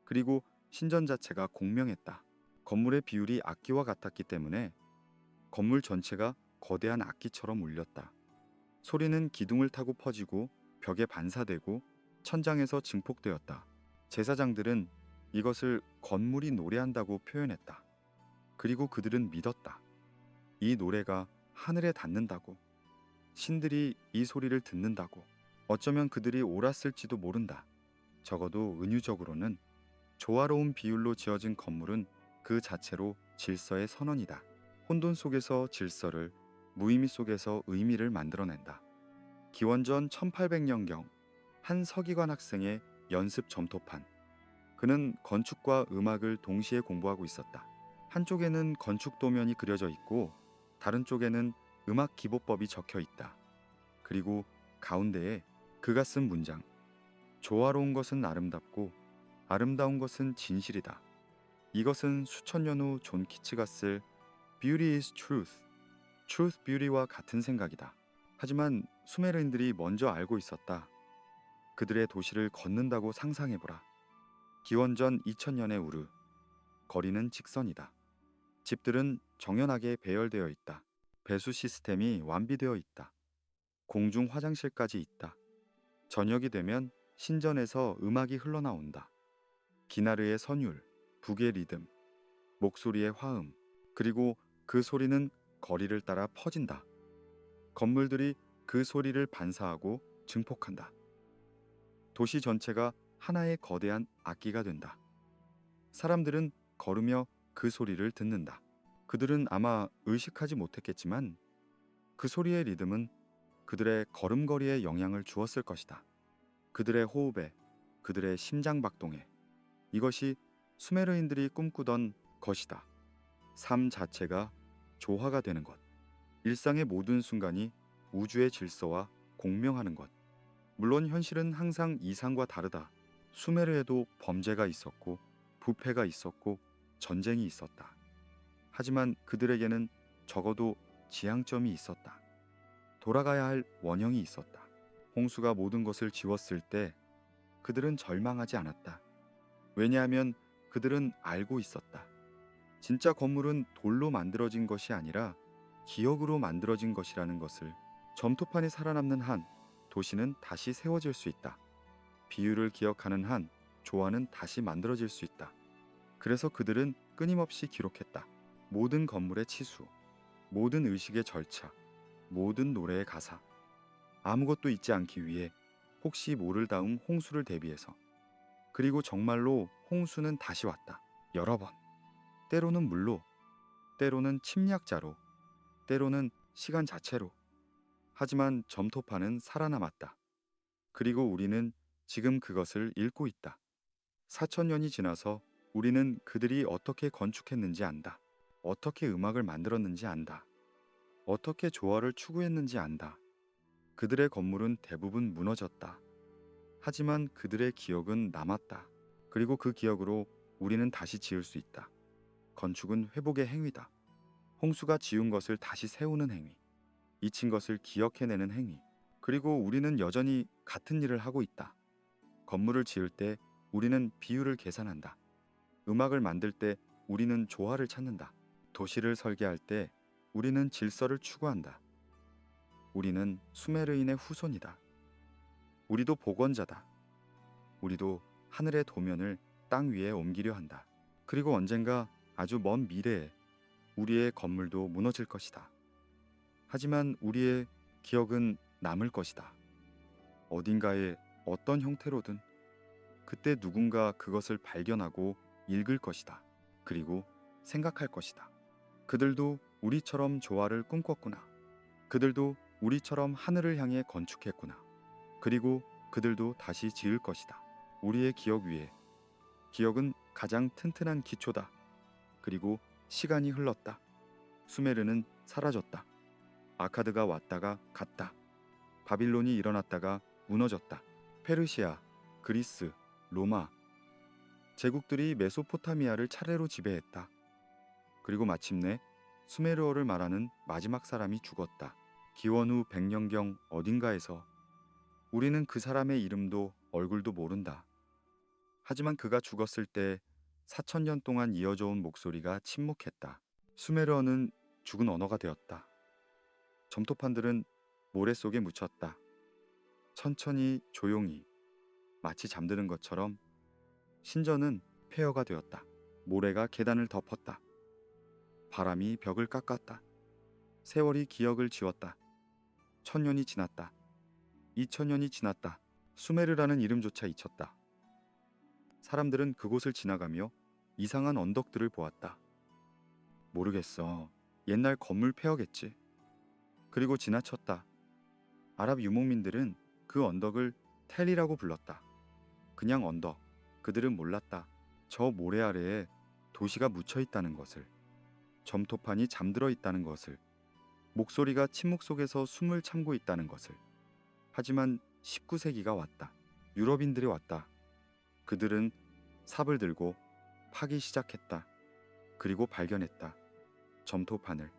그리고 신전 자체가 공명했다. 건물의 비율이 악기와 같았기 때문에 건물 전체가 거대한 악기처럼 울렸다. 소리는 기둥을 타고 퍼지고 벽에 반사되고 천장에서 증폭되었다. 제사장들은 이것을 건물이 노래한다고 표현했다. 그리고 그들은 믿었다. 이 노래가 하늘에 닿는다고. 신들이 이 소리를 듣는다고. 어쩌면 그들이 옳았을지도 모른다. 적어도 은유적으로는 조화로운 비율로 지어진 건물은 그 자체로 질서의 선언이다. 혼돈 속에서 질서를, 무의미 속에서 의미를 만들어낸다. 기원전 1800년경 한 서기관 학생의 연습 점토판. 그는 건축과 음악을 동시에 공부하고 있었다. 한쪽에는 건축 도면이 그려져 있고 다른 쪽에는 음악 기보법이 적혀 있다. 그리고 가운데에 그가 쓴 문장. 조화로운 것은 아름답고 아름다운 것은 진실이다. 이것은 수천 년 후 존 키츠가 쓸 Beauty is Truth, Truth Beauty와 같은 생각이다. 하지만 수메르인들이 먼저 알고 있었다. 그들의 도시를 걷는다고 상상해보라. 기원전 2000년의 우르. 거리는 직선이다. 집들은 정연하게 배열되어 있다. 배수 시스템이 완비되어 있다. 공중 화장실까지 있다. 저녁이 되면 신전에서 음악이 흘러나온다. 기나르의 선율, 북의 리듬, 목소리의 화음, 그리고 그 소리는 거리를 따라 퍼진다. 건물들이 그 소리를 반사하고 증폭한다. 도시 전체가 하나의 거대한 악기가 된다. 사람들은 걸으며 그 소리를 듣는다. 그들은 아마 의식하지 못했겠지만 그 소리의 리듬은 그들의 걸음걸이에 영향을 주었을 것이다. 그들의 호흡에, 그들의 심장 박동에. 이것이 수메르인들이 꿈꾸던 것이다. 삶 자체가 조화가 되는 것. 일상의 모든 순간이 우주의 질서와 공명하는 것. 물론 현실은 항상 이상과 다르다. 수메르에도 범죄가 있었고 부패가 있었고 전쟁이 있었다. 하지만 그들에게는 적어도 지향점이 있었다. 돌아가야 할 원형이 있었다. 홍수가 모든 것을 지웠을 때 그들은 절망하지 않았다. 왜냐하면 그들은 알고 있었다. 진짜 건물은 돌로 만들어진 것이 아니라 기억으로 만들어진 것이라는 것을. 점토판이 살아남는 한 도시는 다시 세워질 수 있다. 비유를 기억하는 한 조화는 다시 만들어질 수 있다. 그래서 그들은 끊임없이 기록했다. 모든 건물의 치수, 모든 의식의 절차, 모든 노래의 가사. 아무것도 잊지 않기 위해 혹시 모를 다음 홍수를 대비해서. 그리고 정말로 홍수는 다시 왔다. 여러 번. 때로는 물로, 때로는 침략자로, 때로는 시간 자체로. 하지만 점토파는 살아남았다. 그리고 우리는 지금 그것을 읽고 있다. 4,000년이 지나서 우리는 그들이 어떻게 건축했는지 안다. 어떻게 음악을 만들었는지 안다. 어떻게 조화를 추구했는지 안다. 그들의 건물은 대부분 무너졌다. 하지만 그들의 기억은 남았다. 그리고 그 기억으로 우리는 다시 지을 수 있다. 건축은 회복의 행위다. 홍수가 지운 것을 다시 세우는 행위. 잊힌 것을 기억해내는 행위. 그리고 우리는 여전히 같은 일을 하고 있다. 건물을 지을 때 우리는 비율을 계산한다. 음악을 만들 때 우리는 조화를 찾는다. 도시를 설계할 때 우리는 질서를 추구한다. 우리는 수메르인의 후손이다. 우리도 복원자다. 우리도 하늘의 도면을 땅 위에 옮기려 한다. 그리고 언젠가 아주 먼 미래에 우리의 건물도 무너질 것이다. 하지만 우리의 기억은 남을 것이다. 어딘가에 어떤 형태로든 그때 누군가 그것을 발견하고 읽을 것이다. 그리고 생각할 것이다. 그들도 우리처럼 조화를 꿈꿨구나. 그들도 우리처럼 하늘을 향해 건축했구나. 그리고 그들도 다시 지을 것이다. 우리의 기억 위에. 기억은 가장 튼튼한 기초다. 그리고 시간이 흘렀다. 수메르는 사라졌다. 아카드가 왔다가 갔다. 바빌론이 일어났다가 무너졌다. 페르시아, 그리스, 로마 제국들이 메소포타미아를 차례로 지배했다. 그리고 마침내 수메르어를 말하는 마지막 사람이 죽었다. 기원 후 100년경 어딘가에서. 우리는 그 사람의 이름도 얼굴도 모른다. 하지만 그가 죽었을 때 4,000년 동안 이어져 온 목소리가 침묵했다. 수메르어는 죽은 언어가 되었다. 점토판들은 모래 속에 묻혔다. 천천히 조용히 마치 잠드는 것처럼. 신전은 폐허가 되었다. 모래가 계단을 덮었다. 바람이 벽을 깎았다. 세월이 기억을 지웠다. 1,000년이 지났다. 2,000년이 지났다. 수메르라는 이름조차 잊혔다. 사람들은 그곳을 지나가며 이상한 언덕들을 보았다. 모르겠어. 옛날 건물 폐허겠지. 그리고 지나쳤다. 아랍 유목민들은 그 언덕을 텔이라고 불렀다. 그냥 언덕. 그들은 몰랐다. 저 모래 아래에 도시가 묻혀 있다는 것을. 점토판이 잠들어 있다는 것을. 목소리가 침묵 속에서 숨을 참고 있다는 것을. 하지만 19세기가 왔다. 유럽인들이 왔다. 그들은 삽을 들고 파기 시작했다. 그리고 발견했다. 점토판을.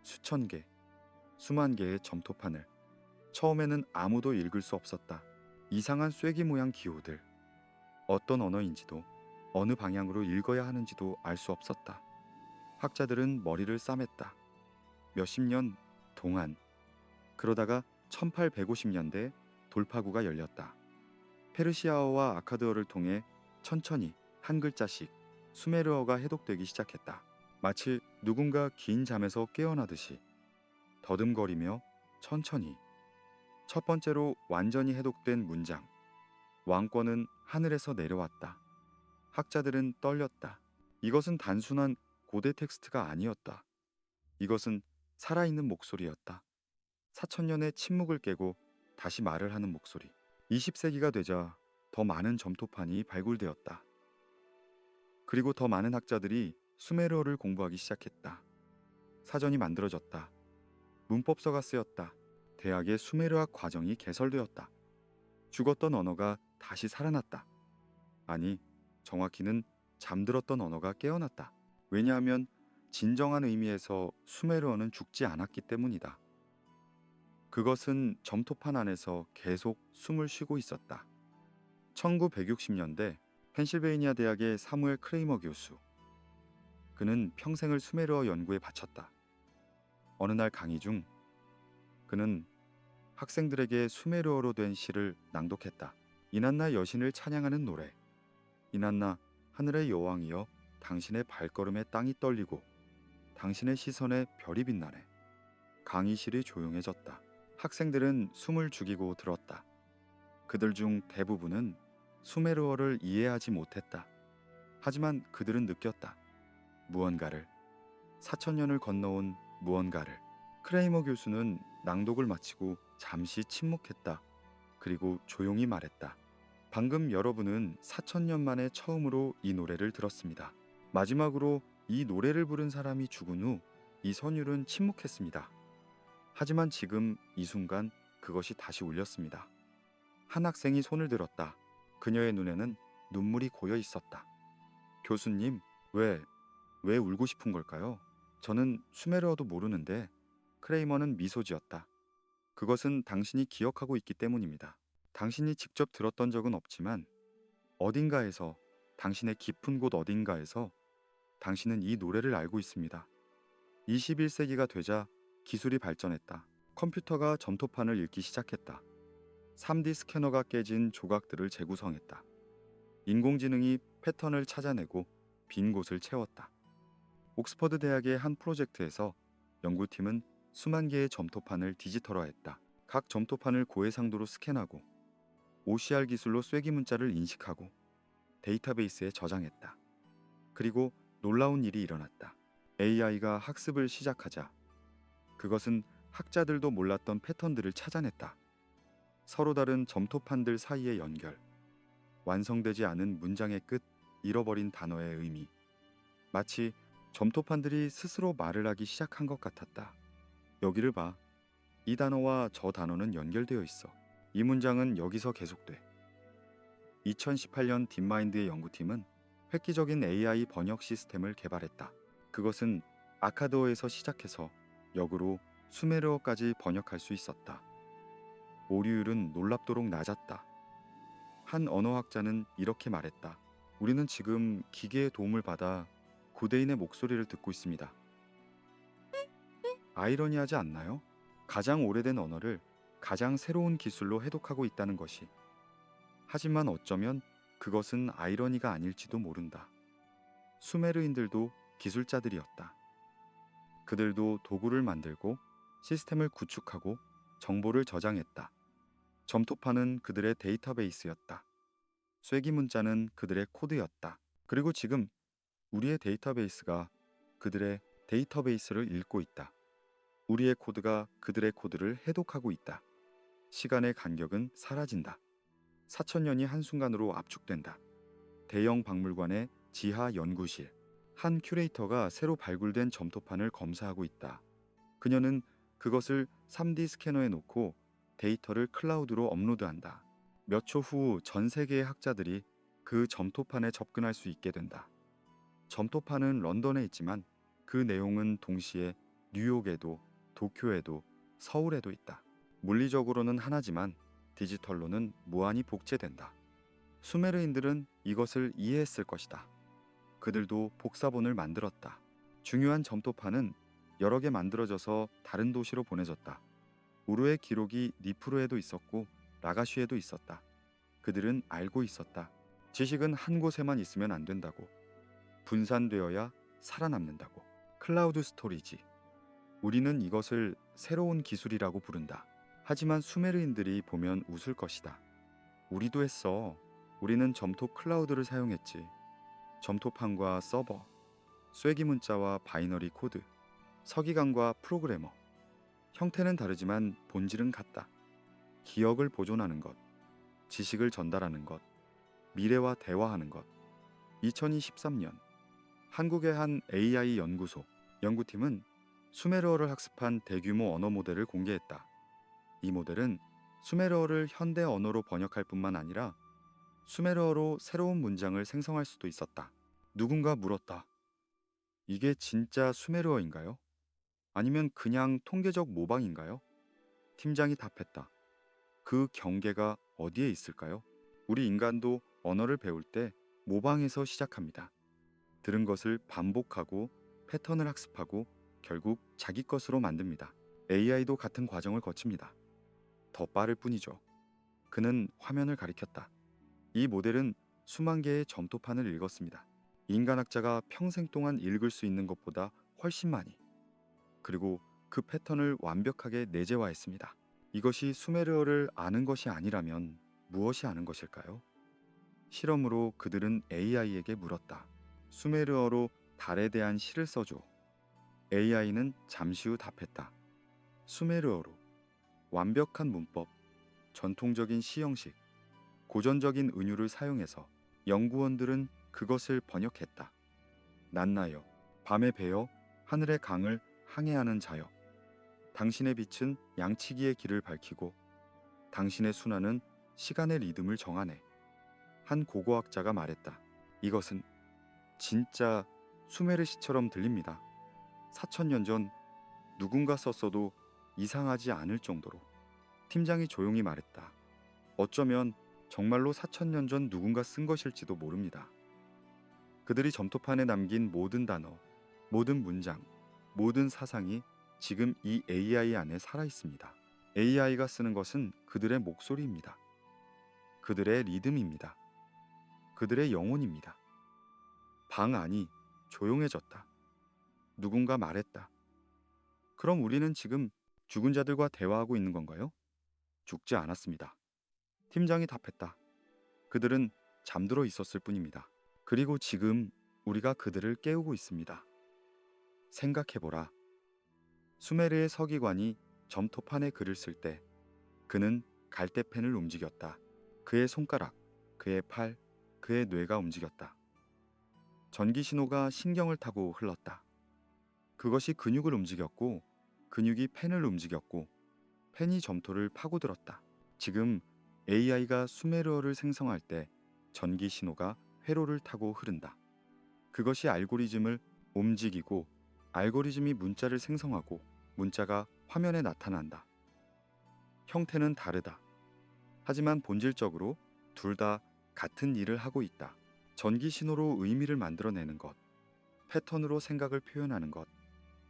수천 개, 수만 개의 점토판을. 처음에는 아무도 읽을 수 없었다. 이상한 쐐기 모양 기호들. 어떤 언어인지도 어느 방향으로 읽어야 하는지도 알 수 없었다. 학자들은 머리를 싸맸다. 몇십 년 동안. 그러다가 1850년대 돌파구가 열렸다. 페르시아어와 아카드어를 통해 천천히 한 글자씩 수메르어가 해독되기 시작했다. 마치 누군가 긴 잠에서 깨어나듯이. 더듬거리며 천천히. 첫 번째로 완전히 해독된 문장. 왕권은 하늘에서 내려왔다. 학자들은 떨렸다. 이것은 단순한 고대 텍스트가 아니었다. 이것은 살아있는 목소리였다. 4천년의 침묵을 깨고 다시 말을 하는 목소리. 20세기가 되자 더 많은 점토판이 발굴되었다. 그리고 더 많은 학자들이 수메르어를 공부하기 시작했다. 사전이 만들어졌다. 문법서가 쓰였다. 대학의 수메르학 과정이 개설되었다. 죽었던 언어가 다시 살아났다. 아니, 정확히는 잠들었던 언어가 깨어났다. 왜냐하면 진정한 의미에서 수메르어는 죽지 않았기 때문이다. 그것은 점토판 안에서 계속 숨을 쉬고 있었다. 1960년대 펜실베이니아 대학의 사무엘 크레이머 교수. 그는 평생을 수메르어 연구에 바쳤다. 어느 날 강의 중 그는 학생들에게 수메르어로 된 시를 낭독했다. 이난나 여신을 찬양하는 노래. 이난나 하늘의 여왕이여, 당신의 발걸음에 땅이 떨리고 당신의 시선에 별이 빛나네. 강의실이 조용해졌다. 학생들은 숨을 죽이고 들었다. 그들 중 대부분은 수메르어를 이해하지 못했다. 하지만 그들은 느꼈다. 무언가를, 4천년을 건너온 무언가를. 크레이머 교수는 낭독을 마치고 잠시 침묵했다. 그리고 조용히 말했다. 방금 여러분은 4천년 만에 처음으로 이 노래를 들었습니다. 마지막으로 이 노래를 부른 사람이 죽은 후 이 선율은 침묵했습니다. 하지만 지금 이 순간 그것이 다시 울렸습니다. 한 학생이 손을 들었다. 그녀의 눈에는 눈물이 고여 있었다. 교수님, 왜 울고 싶은 걸까요? 저는 수메르어도 모르는데. 크레이머는 미소 지었다. 그것은 당신이 기억하고 있기 때문입니다. 당신이 직접 들었던 적은 없지만 어딘가에서, 당신의 깊은 곳 어딘가에서 당신은 이 노래를 알고 있습니다. 21세기가 되자 기술이 발전했다. 컴퓨터가 점토판을 읽기 시작했다. 3D 스캐너가 깨진 조각들을 재구성했다. 인공지능이 패턴을 찾아내고 빈 곳을 채웠다. 옥스퍼드 대학의 한 프로젝트에서 연구팀은 수만 개의 점토판을 디지털화했다. 각 점토판을 고해상도로 스캔하고 OCR 기술로 쐐기 문자를 인식하고 데이터베이스에 저장했다. 그리고 놀라운 일이 일어났다. AI가 학습을 시작하자 그것은 학자들도 몰랐던 패턴들을 찾아냈다. 서로 다른 점토판들 사이의 연결, 완성되지 않은 문장의 끝, 잃어버린 단어의 의미. 마치 점토판들이 스스로 말을 하기 시작한 것 같았다. 여기를 봐. 이 단어와 저 단어는 연결되어 있어. 이 문장은 여기서 계속돼. 2018년 딥마인드의 연구팀은 획기적인 AI 번역 시스템을 개발했다. 그것은 아카드어에서 시작해서 역으로 수메르어까지 번역할 수 있었다. 오류율은 놀랍도록 낮았다. 한 언어학자는 이렇게 말했다. 우리는 지금 기계의 도움을 받아 고대인의 목소리를 듣고 있습니다. 아이러니하지 않나요? 가장 오래된 언어를 가장 새로운 기술로 해독하고 있다는 것이. 하지만 어쩌면 그것은 아이러니가 아닐지도 모른다. 수메르인들도 기술자들이었다. 그들도 도구를 만들고 시스템을 구축하고 정보를 저장했다. 점토판은 그들의 데이터베이스였다. 쐐기 문자는 그들의 코드였다. 그리고 지금 우리의 데이터베이스가 그들의 데이터베이스를 읽고 있다. 우리의 코드가 그들의 코드를 해독하고 있다. 시간의 간격은 사라진다. 4천년이 한순간으로 압축된다. 대형 박물관의 지하 연구실. 한 큐레이터가 새로 발굴된 점토판을 검사하고 있다. 그녀는 그것을 3D 스캐너에 놓고 데이터를 클라우드로 업로드한다. 몇 초 후 전 세계의 학자들이 그 점토판에 접근할 수 있게 된다. 점토판은 런던에 있지만 그 내용은 동시에 뉴욕에도, 도쿄에도, 서울에도 있다. 물리적으로는 하나지만 디지털로는 무한히 복제된다. 수메르인들은 이것을 이해했을 것이다. 그들도 복사본을 만들었다. 중요한 점토판은 여러 개 만들어져서 다른 도시로 보내졌다. 우르의 기록이 니프루에도 있었고 라가쉬에도 있었다. 그들은 알고 있었다. 지식은 한 곳에만 있으면 안 된다고. 분산되어야 살아남는다고. 클라우드 스토리지. 우리는 이것을 새로운 기술이라고 부른다. 하지만 수메르인들이 보면 웃을 것이다. 우리도 했어. 우리는 점토 클라우드를 사용했지. 점토판과 서버, 쐐기 문자와 바이너리 코드, 서기관과 프로그래머. 형태는 다르지만 본질은 같다. 기억을 보존하는 것, 지식을 전달하는 것, 미래와 대화하는 것. 2023년 한국의 한 AI 연구소 연구팀은 수메르어를 학습한 대규모 언어 모델을 공개했다. 이 모델은 수메르어를 현대 언어로 번역할 뿐만 아니라 수메르어로 새로운 문장을 생성할 수도 있었다. 누군가 물었다. 이게 진짜 수메르어인가요? 아니면 그냥 통계적 모방인가요? 팀장이 답했다. 그 경계가 어디에 있을까요? 우리 인간도 언어를 배울 때 모방에서 시작합니다. 들은 것을 반복하고 패턴을 학습하고 결국 자기 것으로 만듭니다. AI도 같은 과정을 거칩니다. 더 빠를 뿐이죠. 그는 화면을 가리켰다. 이 모델은 수만 개의 점토판을 읽었습니다. 인간학자가 평생 동안 읽을 수 있는 것보다 훨씬 많이. 그리고 그 패턴을 완벽하게 내재화했습니다. 이것이 수메르어를 아는 것이 아니라면 무엇이 아는 것일까요? 실험으로 그들은 AI에게 물었다. 수메르어로 달에 대한 시를 써줘. AI는 잠시 후 답했다. 수메르어로. 완벽한 문법, 전통적인 시 형식, 고전적인 은유를 사용해서 연구원들은 그것을 번역했다. 낫나여, 밤에 베어 하늘의 강을 항해하는 자여. 당신의 빛은 양치기의 길을 밝히고 당신의 순환은 시간의 리듬을 정하네. 한 고고학자가 말했다. 이것은 진짜 수메르 시처럼 들립니다. 4천년 전 누군가 썼어도 이상하지 않을 정도로. 팀장이 조용히 말했다. 어쩌면 정말로 4천년 전 누군가 쓴 것일지도 모릅니다. 그들이 점토판에 남긴 모든 단어, 모든 문장, 모든 사상이 지금 이 AI 안에 살아 있습니다. AI가 쓰는 것은 그들의 목소리입니다. 그들의 리듬입니다. 그들의 영혼입니다. 방 안이 조용해졌다. 누군가 말했다. 그럼 우리는 지금 죽은 자들과 대화하고 있는 건가요? 죽지 않았습니다. 팀장이 답했다. 그들은 잠들어 있었을 뿐입니다. 그리고 지금 우리가 그들을 깨우고 있습니다. 생각해보라. 수메르의 서기관이 점토판에 글을 쓸 때 그는 갈대펜을 움직였다. 그의 손가락, 그의 팔, 그의 뇌가 움직였다. 전기 신호가 신경을 타고 흘렀다. 그것이 근육을 움직였고 근육이 펜을 움직였고 펜이 점토를 파고들었다. 지금 AI가 수메르어를 생성할 때 전기 신호가 회로를 타고 흐른다. 그것이 알고리즘을 움직이고 알고리즘이 문자를 생성하고 문자가 화면에 나타난다. 형태는 다르다. 하지만 본질적으로 둘 다 같은 일을 하고 있다. 전기 신호로 의미를 만들어내는 것, 패턴으로 생각을 표현하는 것,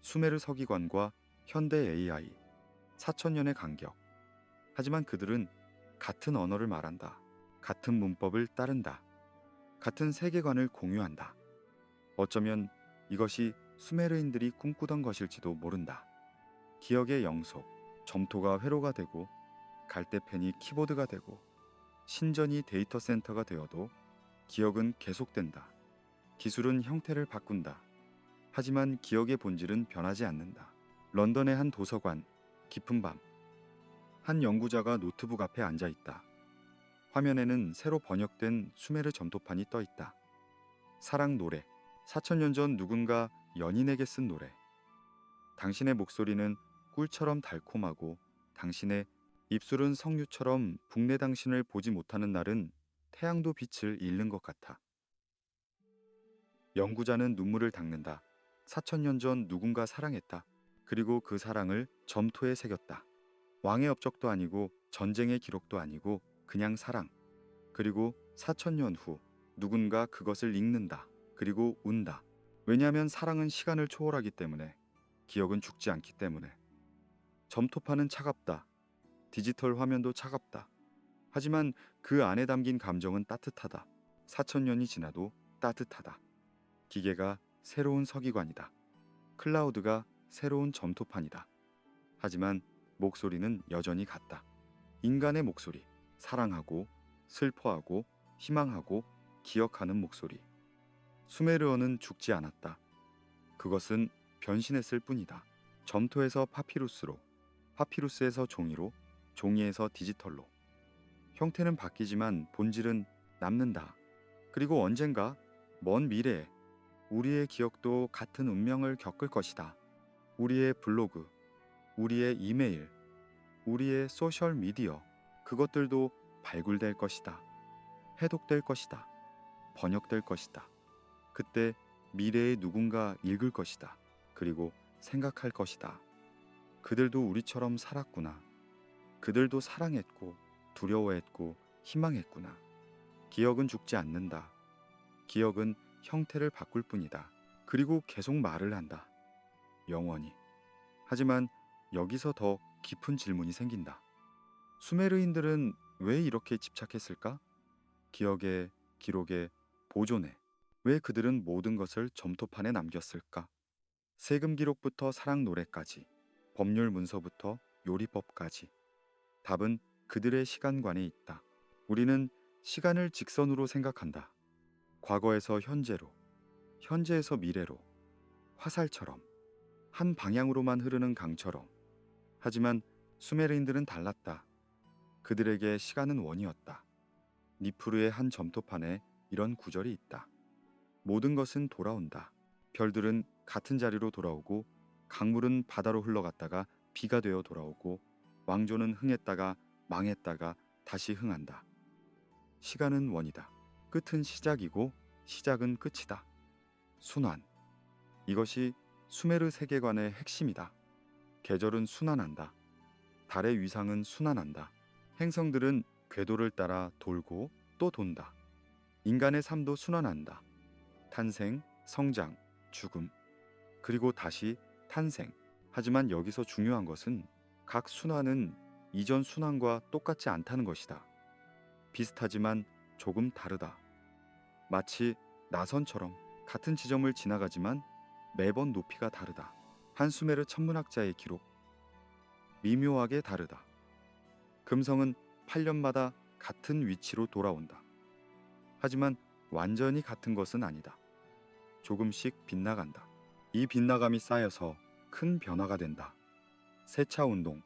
수메르 서기관과 현대 AI, 4천년의 간격. 하지만 그들은 같은 언어를 말한다. 같은 문법을 따른다. 같은 세계관을 공유한다. 어쩌면 이것이 수메르인들이 꿈꾸던 것일지도 모른다. 기억의 영속, 점토가 회로가 되고 갈대펜이 키보드가 되고 신전이 데이터 센터가 되어도 기억은 계속된다. 기술은 형태를 바꾼다. 하지만 기억의 본질은 변하지 않는다. 런던의 한 도서관, 깊은 밤. 한 연구자가 노트북 앞에 앉아 있다. 화면에는 새로 번역된 수메르 점토판이 떠 있다. 사랑 노래. 4천년 전 누군가 연인에게 쓴 노래. 당신의 목소리는 꿀처럼 달콤하고 당신의 입술은 석류처럼 북내 당신을 보지 못하는 날은 태양도 빛을 잃는 것 같아. 연구자는 눈물을 닦는다. 4천년 전 누군가 사랑했다. 그리고 그 사랑을 점토에 새겼다. 왕의 업적도 아니고 전쟁의 기록도 아니고 그냥 사랑. 그리고 4천년 후 누군가 그것을 읽는다. 그리고 운다. 왜냐하면 사랑은 시간을 초월하기 때문에, 기억은 죽지 않기 때문에. 점토판은 차갑다. 디지털 화면도 차갑다. 하지만 그 안에 담긴 감정은 따뜻하다. 4천년이 지나도 따뜻하다. 기계가 새로운 서기관이다. 클라우드가 새로운 점토판이다. 하지만 목소리는 여전히 같다. 인간의 목소리, 사랑하고 슬퍼하고 희망하고 기억하는 목소리. 수메르어는 죽지 않았다. 그것은 변신했을 뿐이다. 점토에서 파피루스로, 파피루스에서 종이로, 종이에서 디지털로. 형태는 바뀌지만 본질은 남는다. 그리고 언젠가 먼 미래에 우리의 기억도 같은 운명을 겪을 것이다. 우리의 블로그, 우리의 이메일, 우리의 소셜 미디어, 그것들도 발굴될 것이다. 해독될 것이다. 번역될 것이다. 그때 미래의 누군가 읽을 것이다. 그리고 생각할 것이다. 그들도 우리처럼 살았구나. 그들도 사랑했고 두려워했고 희망했구나. 기억은 죽지 않는다. 기억은 형태를 바꿀 뿐이다. 그리고 계속 말을 한다. 영원히. 하지만 여기서 더 깊은 질문이 생긴다. 수메르인들은 왜 이렇게 집착했을까? 기억에, 기록에, 보존에. 왜 그들은 모든 것을 점토판에 남겼을까? 세금 기록부터 사랑 노래까지, 법률 문서부터 요리법까지. 답은 그들의 시간관에 있다. 우리는 시간을 직선으로 생각한다. 과거에서 현재로, 현재에서 미래로, 화살처럼, 한 방향으로만 흐르는 강처럼. 하지만 수메르인들은 달랐다. 그들에게 시간은 원이었다. 니프르의 한 점토판에 이런 구절이 있다. 모든 것은 돌아온다. 별들은 같은 자리로 돌아오고, 강물은 바다로 흘러갔다가 비가 되어 돌아오고, 왕조는 흥했다가 망했다가 다시 흥한다. 시간은 원이다. 끝은 시작이고 시작은 끝이다. 순환. 이것이 수메르 세계관의 핵심이다. 계절은 순환한다. 달의 위상은 순환한다. 행성들은 궤도를 따라 돌고 또 돈다. 인간의 삶도 순환한다. 탄생, 성장, 죽음, 그리고 다시 탄생. 하지만 여기서 중요한 것은 각 순환은 이전 순환과 똑같지 않다는 것이다. 비슷하지만 조금 다르다. 마치 나선처럼 같은 지점을 지나가지만 매번 높이가 다르다. 한 수메르 천문학자의 기록, 미묘하게 다르다. 금성은 8년마다 같은 위치로 돌아온다. 하지만 완전히 같은 것은 아니다. 조금씩 빗나간다. 이 빗나감이 쌓여서 큰 변화가 된다. 세차 운동,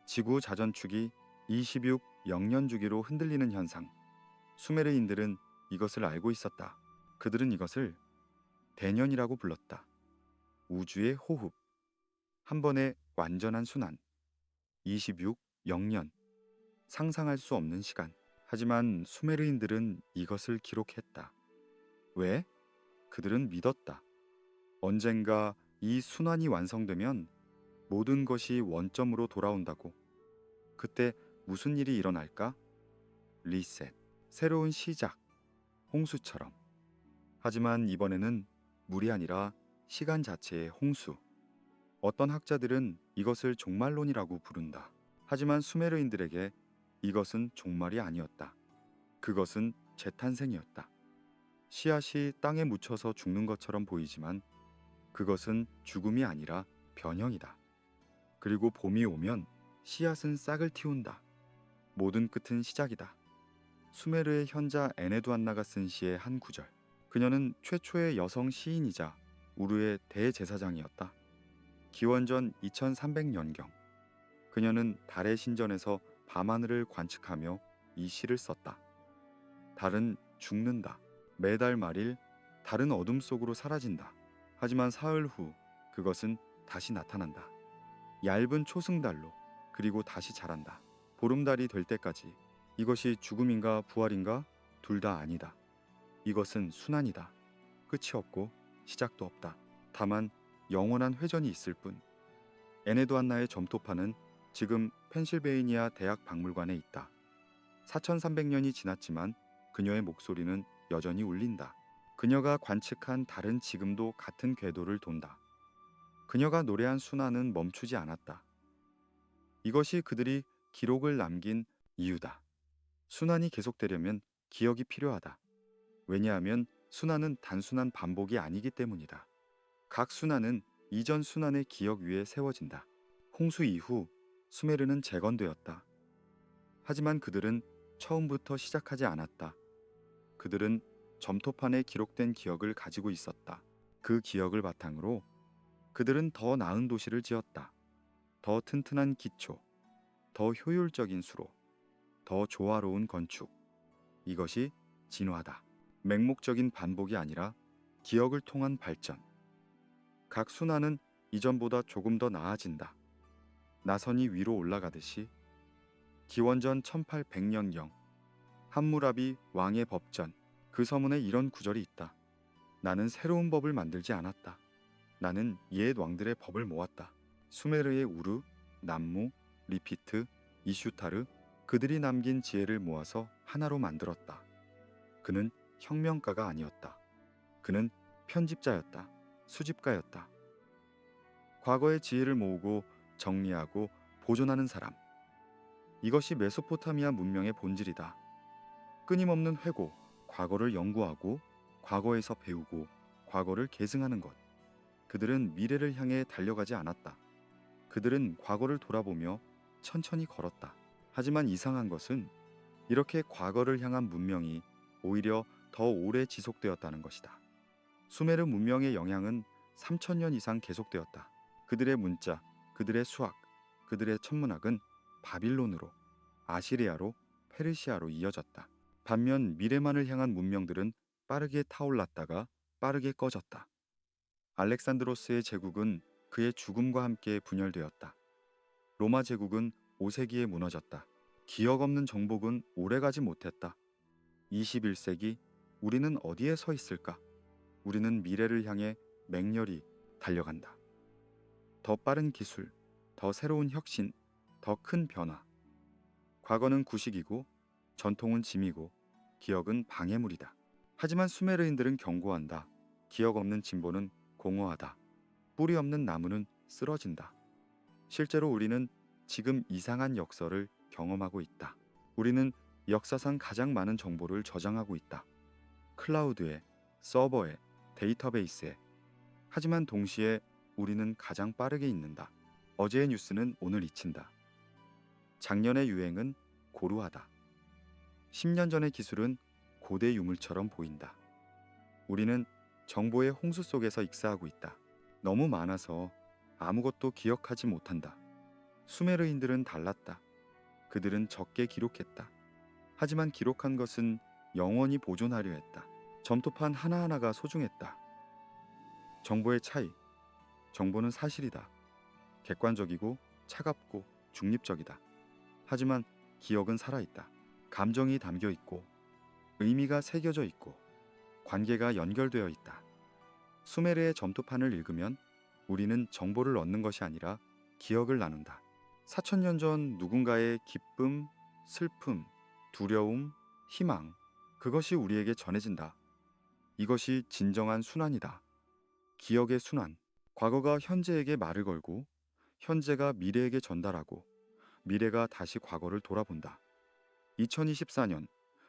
지구 자전축이 26 영년 주기로 흔들리는 현상. 수메르인들은 이것을 알고 있었다. 그들은 이것을 대년이라고 불렀다. 우주의 호흡, 한 번의 완전한 순환. 26 영년, 상상할 수 없는 시간. 하지만 수메르인들은 이것을 기록했다. 왜? 그들은 믿었다. 언젠가 이 순환이 완성되면 모든 것이 원점으로 돌아온다고. 그때 무슨 일이 일어날까? 리셋, 새로운 시작, 홍수처럼. 하지만 이번에는 물이 아니라 시간 자체의 홍수. 어떤 학자들은 이것을 종말론이라고 부른다. 하지만 수메르인들에게 이것은 종말이 아니었다. 그것은 재탄생이었다. 씨앗이 땅에 묻혀서 죽는 것처럼 보이지만 그것은 죽음이 아니라 변형이다. 그리고 봄이 오면 씨앗은 싹을 틔운다. 모든 끝은 시작이다. 수메르의 현자 에네두안나가 쓴 시의 한 구절. 그녀는 최초의 여성 시인이자 우르의 대제사장이었다. 기원전 2300년경. 그녀는 달의 신전에서 밤하늘을 관측하며 이 시를 썼다. 달은 죽는다. 매달 말일 달은 어둠 속으로 사라진다. 하지만 사흘 후 그것은 다시 나타난다. 얇은 초승달로. 그리고 다시 자란다. 보름달이 될 때까지. 이것이 죽음인가 부활인가? 둘 다 아니다. 이것은 순환이다. 끝이 없고 시작도 없다. 다만 영원한 회전이 있을 뿐. 에네두안나의 점토판은 지금 펜실베이니아 대학 박물관에 있다. 4300년이 지났지만 그녀의 목소리는 여전히 울린다. 그녀가 관측한 달은 지금도 같은 궤도를 돈다. 그녀가 노래한 순환은 멈추지 않았다. 이것이 그들이 기록을 남긴 이유다. 순환이 계속되려면 기억이 필요하다. 왜냐하면 순환은 단순한 반복이 아니기 때문이다. 각 순환은 이전 순환의 기억 위에 세워진다. 홍수 이후 수메르는 재건되었다. 하지만 그들은 처음부터 시작하지 않았다. 그들은 점토판에 기록된 기억을 가지고 있었다. 그 기억을 바탕으로 그들은 더 나은 도시를 지었다. 더 튼튼한 기초, 더 효율적인 수로, 더 조화로운 건축. 이것이 진화다. 맹목적인 반복이 아니라 기억을 통한 발전. 각 순환은 이전보다 조금 더 나아진다. 나선이 위로 올라가듯이 기원전 1800년경 함무라비 왕의 법전, 그 서문에 이런 구절이 있다. 나는 새로운 법을 만들지 않았다. 나는 옛 왕들의 법을 모았다. 수메르의 우르, 남무, 리피트, 이슈타르, 그들이 남긴 지혜를 모아서 하나로 만들었다. 그는 혁명가가 아니었다. 그는 편집자였다. 수집가였다. 과거의 지혜를 모으고 정리하고 보존하는 사람. 이것이 메소포타미아 문명의 본질이다. 끊임없는 회고, 과거를 연구하고 과거에서 배우고 과거를 계승하는 것. 그들은 미래를 향해 달려가지 않았다. 그들은 과거를 돌아보며 천천히 걸었다. 하지만 이상한 것은 이렇게 과거를 향한 문명이 오히려 더 오래 지속되었다는 것이다. 수메르 문명의 영향은 3000년 이상 계속되었다. 그들의 문자, 그들의 수학, 그들의 천문학은 바빌론으로, 아시리아로, 페르시아로 이어졌다. 반면 미래만을 향한 문명들은 빠르게 타올랐다가 빠르게 꺼졌다. 알렉산드로스의 제국은 그의 죽음과 함께 분열되었다. 로마 제국은 5세기에 무너졌다. 기억 없는 정복은 오래가지 못했다. 21세기 우리는 어디에 서 있을까? 우리는 미래를 향해 맹렬히 달려간다. 더 빠른 기술, 더 새로운 혁신, 더 큰 변화. 과거는 구식이고 전통은 짐이고 기억은 방해물이다. 하지만 수메르인들은 경고한다. 기억 없는 진보는 공허하다. 뿌리 없는 나무는 쓰러진다. 실제로 우리는 지금 이상한 역설을 경험하고 있다. 우리는 역사상 가장 많은 정보를 저장하고 있다. 클라우드에, 서버에, 데이터베이스에. 하지만 동시에 우리는 가장 빠르게 잊는다. 어제의 뉴스는 오늘 잊힌다. 작년의 유행은 고루하다. 10년 전의 기술은 고대 유물처럼 보인다. 우리는 정보의 홍수 속에서 익사하고 있다. 너무 많아서 아무것도 기억하지 못한다. 수메르인들은 달랐다. 그들은 적게 기록했다. 하지만 기록한 것은 영원히 보존하려 했다. 점토판 하나하나가 소중했다. 정보의 차이. 정보는 사실이다. 객관적이고 차갑고 중립적이다. 하지만 기억은 살아있다. 감정이 담겨 있고 의미가 새겨져 있고 관계가 연결되어 있다. 수메르의 점토판을 읽으면 우리는 정보를 얻는 것이 아니라 기억을 나눈다. 4000년 전 누군가의 기쁨, 슬픔, 두려움, 희망, 그것이 우리에게 전해진다. 이것이 진정한 순환이다. 기억의 순환. 과거가 현재에게 말을 걸고 현재가 미래에게 전달하고 미래가 다시 과거를 돌아본다. 2024년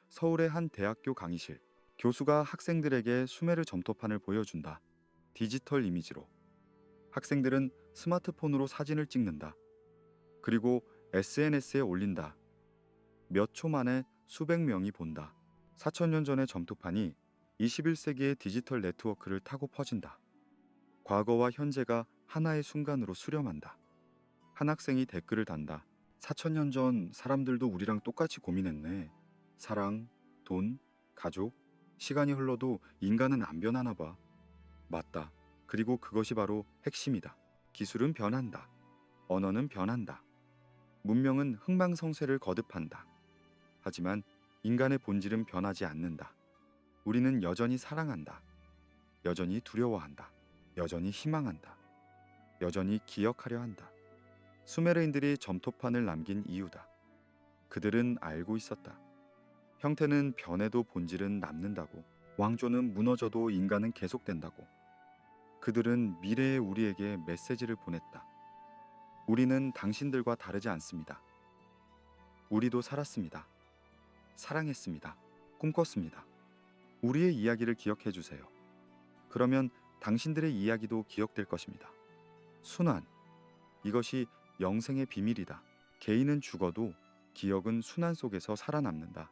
서울의 한 대학교 강의실. 교수가 학생들에게 수메르 점토판을 보여준다. 디지털 이미지로. 학생들은 스마트폰으로 사진을 찍는다. 그리고 SNS에 올린다. 몇 초 만에 수백 명이 본다. 4000년 전의 점토판이 21세기의 디지털 네트워크를 타고 퍼진다. 과거와 현재가 하나의 순간으로 수렴한다. 한 학생이 댓글을 단다. 4000년 전 사람들도 우리랑 똑같이 고민했네. 사랑, 돈, 가족, 시간이 흘러도 인간은 안 변하나 봐. 맞다. 그리고 그것이 바로 핵심이다. 기술은 변한다. 언어는 변한다. 문명은 흥망성쇠를 거듭한다. 하지만 인간의 본질은 변하지 않는다. 우리는 여전히 사랑한다. 여전히 두려워한다. 여전히 희망한다. 여전히 기억하려 한다. 수메르인들이 점토판을 남긴 이유다. 그들은 알고 있었다. 형태는 변해도 본질은 남는다고. 왕조는 무너져도 인간은 계속된다고. 그들은 미래의 우리에게 메시지를 보냈다. 우리는 당신들과 다르지 않습니다. 우리도 살았습니다. 사랑했습니다. 꿈꿨습니다. 우리의 이야기를 기억해 주세요. 그러면 당신들의 이야기도 기억될 것입니다. 순환. 이것이 영생의 비밀이다. 개인은 죽어도 기억은 순환 속에서 살아남는다.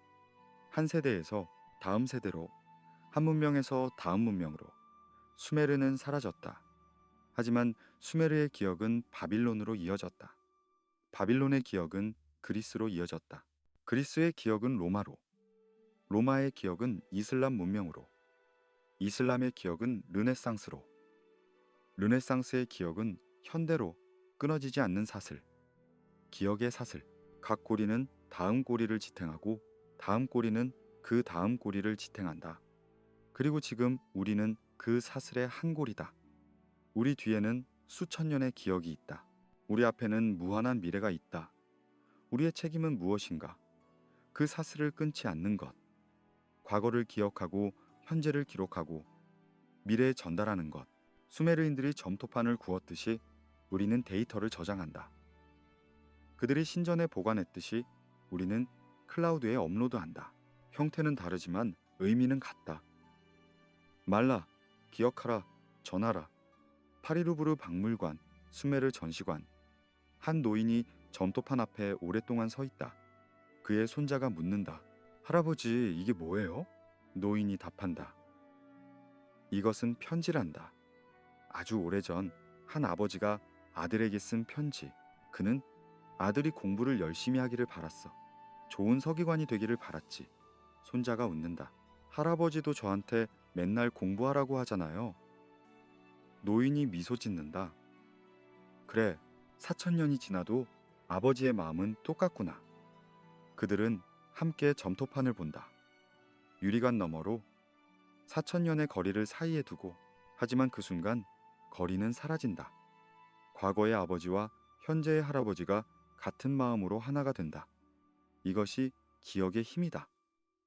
한 세대에서 다음 세대로, 한 문명에서 다음 문명으로. 수메르는 사라졌다. 하지만 수메르의 기억은 바빌론으로 이어졌다. 바빌론의 기억은 그리스로 이어졌다. 그리스의 기억은 로마로, 로마의 기억은 이슬람 문명으로, 이슬람의 기억은 르네상스로, 르네상스의 기억은 현대로 끊어지지 않는 사슬, 기억의 사슬. 각 꼬리는 다음 꼬리를 지탱하고 다음 꼬리는 그 다음 꼬리를 지탱한다. 그리고 지금 우리는 그 사슬의 한 고리다. 우리 뒤에는 수천 년의 기억이 있다. 우리 앞에는 무한한 미래가 있다. 우리의 책임은 무엇인가? 그 사슬을 끊지 않는 것. 과거를 기억하고 현재를 기록하고 미래에 전달하는 것. 수메르인들이 점토판을 구웠듯이 우리는 데이터를 저장한다. 그들이 신전에 보관했듯이 우리는 클라우드에 업로드한다. 형태는 다르지만 의미는 같다. 말라, 기억하라, 전하라. 파리루브르 박물관, 수메르 전시관. 한 노인이 점토판 앞에 오랫동안 서 있다. 그의 손자가 묻는다. 할아버지, 이게 뭐예요? 노인이 답한다. 이것은 편지란다. 아주 오래전 한 아버지가 아들에게 쓴 편지. 그는 아들이 공부를 열심히 하기를 바랐어. 좋은 서기관이 되기를 바랐지. 손자가 웃는다. 할아버지도 저한테 맨날 공부하라고 하잖아요. 노인이 미소 짓는다. 그래, 4,000년이 지나도 아버지의 마음은 똑같구나. 그들은 함께 점토판을 본다. 유리관 너머로 4,000년의 거리를 사이에 두고, 하지만 그 순간 거리는 사라진다. 과거의 아버지와 현재의 할아버지가 같은 마음으로 하나가 된다. 이것이 기억의 힘이다.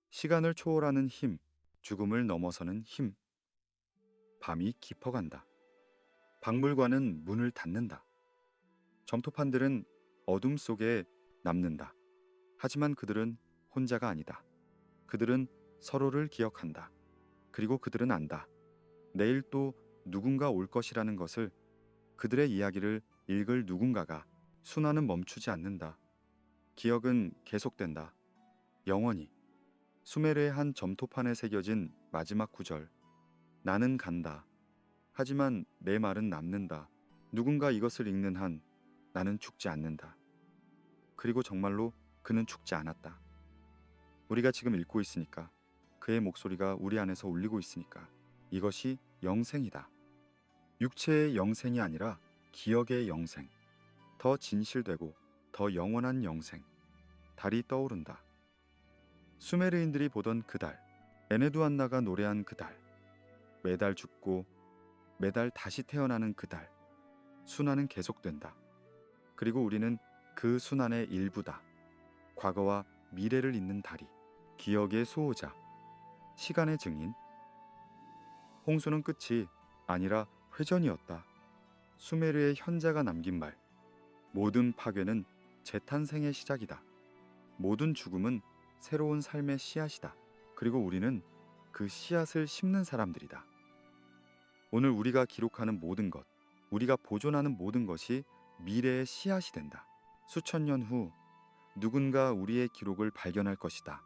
시간을 초월하는 힘, 죽음을 넘어서는 힘. 밤이 깊어간다. 박물관은 문을 닫는다. 점토판들은 어둠 속에 남는다. 하지만 그들은 혼자가 아니다. 그들은 서로를 기억한다. 그리고 그들은 안다. 내일 또 누군가 올 것이라는 것을. 그들의 이야기를 읽을 누군가가. 순환은 멈추지 않는다. 기억은 계속된다. 영원히. 수메르의 한 점토판에 새겨진 마지막 구절. 나는 간다. 하지만 내 말은 남는다. 누군가 이것을 읽는 한 나는 죽지 않는다. 그리고 정말로 그는 죽지 않았다. 우리가 지금 읽고 있으니까, 그의 목소리가 우리 안에서 울리고 있으니까. 이것이 영생이다. 육체의 영생이 아니라 기억의 영생. 더 진실되고 더 영원한 영생. 달이 떠오른다. 수메르인들이 보던 그 달, 에네두안나가 노래한 그 달, 매달 죽고 매달 다시 태어나는 그 달. 순환은 계속된다. 그리고 우리는 그 순환의 일부다. 과거와 미래를 잇는 다리, 기억의 수호자, 시간의 증인. 홍수는 끝이 아니라 회전이었다. 수메르의 현자가 남긴 말. 모든 파괴는 재탄생의 시작이다. 모든 죽음은 새로운 삶의 씨앗이다. 그리고 우리는 그 씨앗을 심는 사람들이다. 오늘 우리가 기록하는 모든 것, 우리가 보존하는 모든 것이 미래의 씨앗이 된다. 수천 년 후 누군가 우리의 기록을 발견할 것이다.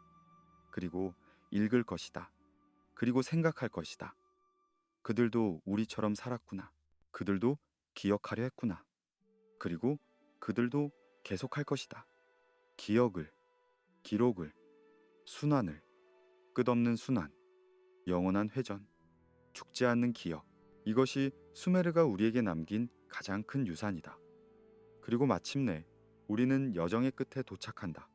그리고 읽을 것이다. 그리고 생각할 것이다. 그들도 우리처럼 살았구나. 그들도 기억하려 했구나. 그리고 그들도 계속할 것이다. 기억을, 기록을, 순환을, 끝없는 순환, 영원한 회전, 죽지 않는 기억. 이것이 수메르가 우리에게 남긴 가장 큰 유산이다. 그리고 마침내 우리는 여정의 끝에 도착한다.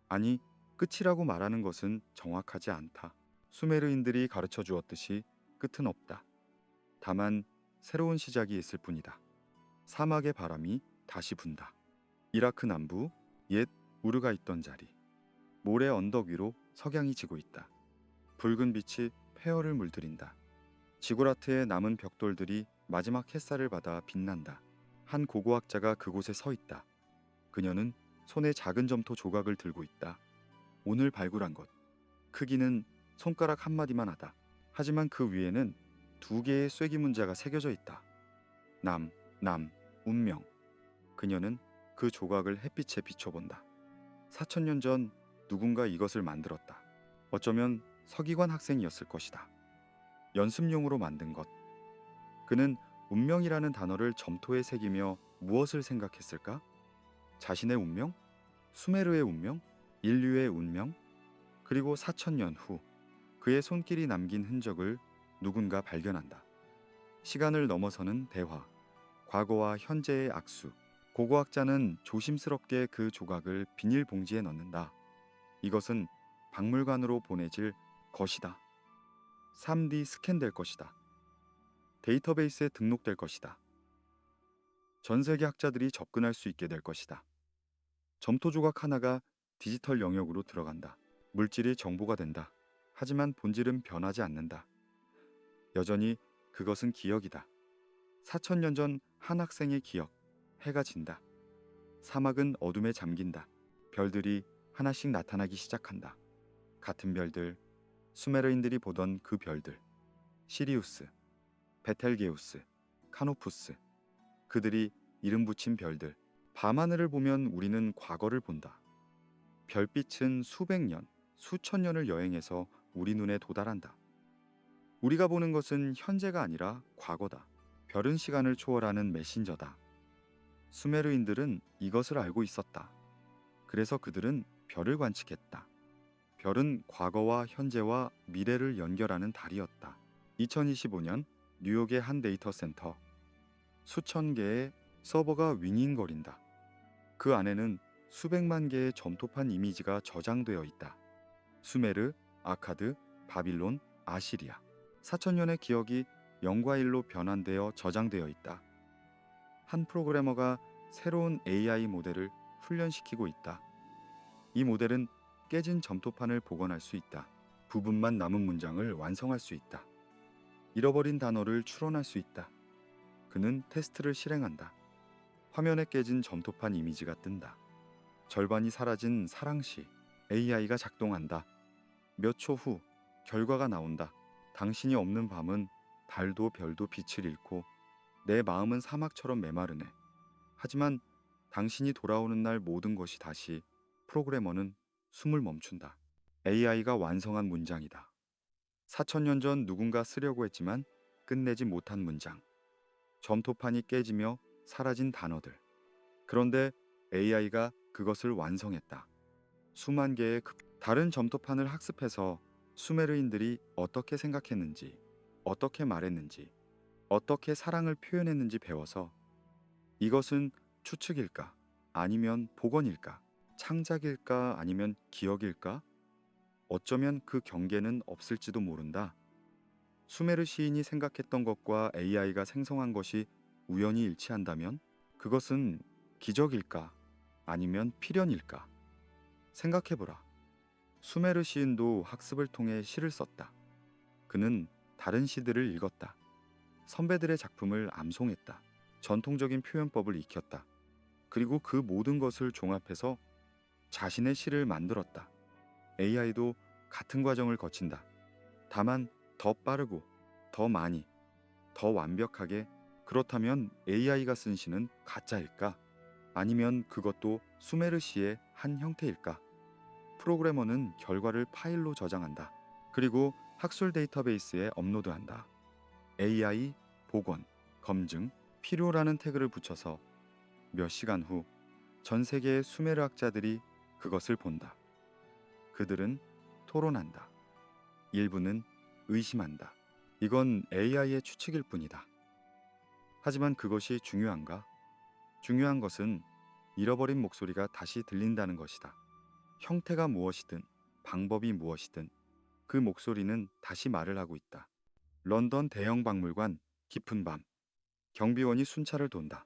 아니, 끝이라고 말하는 것은 정확하지 않다. 수메르인들이 가르쳐 주었듯이 끝은 없다. 다만 새로운 시작이 있을 뿐이다. 사막의 바람이 다시 분다. 이라크 남부 옛 우르가 있던 자리. 모래 언덕 위로 석양이 지고 있다. 붉은 빛이 폐허를 물들인다. 지구라트의 남은 벽돌들이 마지막 햇살을 받아 빛난다. 한 고고학자가 그곳에 서 있다. 그녀는 손에 작은 점토 조각을 들고 있다. 오늘 발굴한 것. 크기는 손가락 한마디만 하다. 하지만 그 위에는 두 개의 쐐기 문자가 새겨져 있다. 남, 남, 운명. 그녀는 그 조각을 햇빛에 비춰본다. 4천년 전 누군가 이것을 만들었다. 어쩌면 서기관 학생이었을 것이다. 연습용으로 만든 것. 그는 운명이라는 단어를 점토에 새기며 무엇을 생각했을까? 자신의 운명? 수메르의 운명? 인류의 운명? 그리고 4천년 후 그의 손길이 남긴 흔적을 누군가 발견한다. 시간을 넘어서는 대화, 과거와 현재의 악수. 고고학자는 조심스럽게 그 조각을 비닐봉지에 넣는다. 이것은 박물관으로 보내질 것이다. 3D 스캔될 것이다. 데이터베이스에 등록될 것이다. 전 세계 학자들이 접근할 수 있게 될 것이다. 점토 조각 하나가 디지털 영역으로 들어간다. 물질이 정보가 된다. 하지만 본질은 변하지 않는다. 여전히 그것은 기억이다. 4천년 전 한 학생의 기억. 해가 진다. 사막은 어둠에 잠긴다. 별들이 하나씩 나타나기 시작한다. 같은 별들, 수메르인들이 보던 그 별들. 시리우스, 베텔게우스, 카노푸스. 그들이 이름 붙인 별들. 밤하늘을 보면 우리는 과거를 본다. 별빛은 수백 년, 수천 년을 여행해서 우리 눈에 도달한다. 우리가 보는 것은 현재가 아니라 과거다. 별은 시간을 초월하는 메신저다. 수메르인들은 이것을 알고 있었다. 그래서 그들은 별을 관측했다. 별은 과거와 현재와 미래를 연결하는 달이었다. 2025년 뉴욕의 한 데이터 센터. 수천 개의 서버가 윙윙거린다. 그 안에는 수백만 개의 점토판 이미지가 저장되어 있다. 수메르, 아카드, 바빌론, 아시리아. 4천년의 기억이 0과 1로 변환되어 저장되어 있다. 한 프로그래머가 새로운 AI 모델을 훈련시키고 있다. 이 모델은 깨진 점토판을 복원할 수 있다. 부분만 남은 문장을 완성할 수 있다. 잃어버린 단어를 추론할 수 있다. 그는 테스트를 실행한다. 화면에 깨진 점토판 이미지가 뜬다. 절반이 사라진 사랑시. AI가 작동한다. 몇 초 후 결과가 나온다. 당신이 없는 밤은 달도 별도 빛을 잃고 내 마음은 사막처럼 메마르네. 하지만 당신이 돌아오는 날 모든 것이 다시. 프로그래머는 숨을 멈춘다. AI가 완성한 문장이다. 4천년 전 누군가 쓰려고 했지만 끝내지 못한 문장. 점토판이 깨지며 사라진 단어들. 그런데 AI가 그것을 완성했다. 수만 개의 다른 점토판을 학습해서 수메르인들이 어떻게 생각했는지, 어떻게 말했는지, 어떻게 사랑을 표현했는지 배워서 이것은 추측일까? 아니면 복원일까? 창작일까? 아니면 기억일까? 어쩌면 그 경계는 없을지도 모른다. 수메르 시인이 생각했던 것과 AI가 생성한 것이 우연히 일치한다면 그것은 기적일까? 아니면 필연일까? 생각해보라. 수메르 시인도 학습을 통해 시를 썼다. 그는 다른 시들을 읽었다. 선배들의 작품을 암송했다. 전통적인 표현법을 익혔다. 그리고 그 모든 것을 종합해서 자신의 시를 만들었다. AI도 같은 과정을 거친다. 다만 더 빠르고 더 많이, 더 완벽하게. 그렇다면 AI가 쓴 시는 가짜일까? 아니면 그것도 수메르 시의 한 형태일까? 프로그래머는 결과를 파일로 저장한다. 그리고 학술 데이터베이스에 업로드한다. AI, 복원, 검증, 필요라는 태그를 붙여서 몇 시간 후 전 세계의 수메르 학자들이 그것을 본다. 그들은 토론한다. 일부는 의심한다. 이건 AI의 추측일 뿐이다. 하지만 그것이 중요한가? 중요한 것은 잃어버린 목소리가 다시 들린다는 것이다. 형태가 무엇이든 방법이 무엇이든 그 목소리는 다시 말을 하고 있다. 런던 대형 박물관 깊은 밤. 경비원이 순찰을 돈다.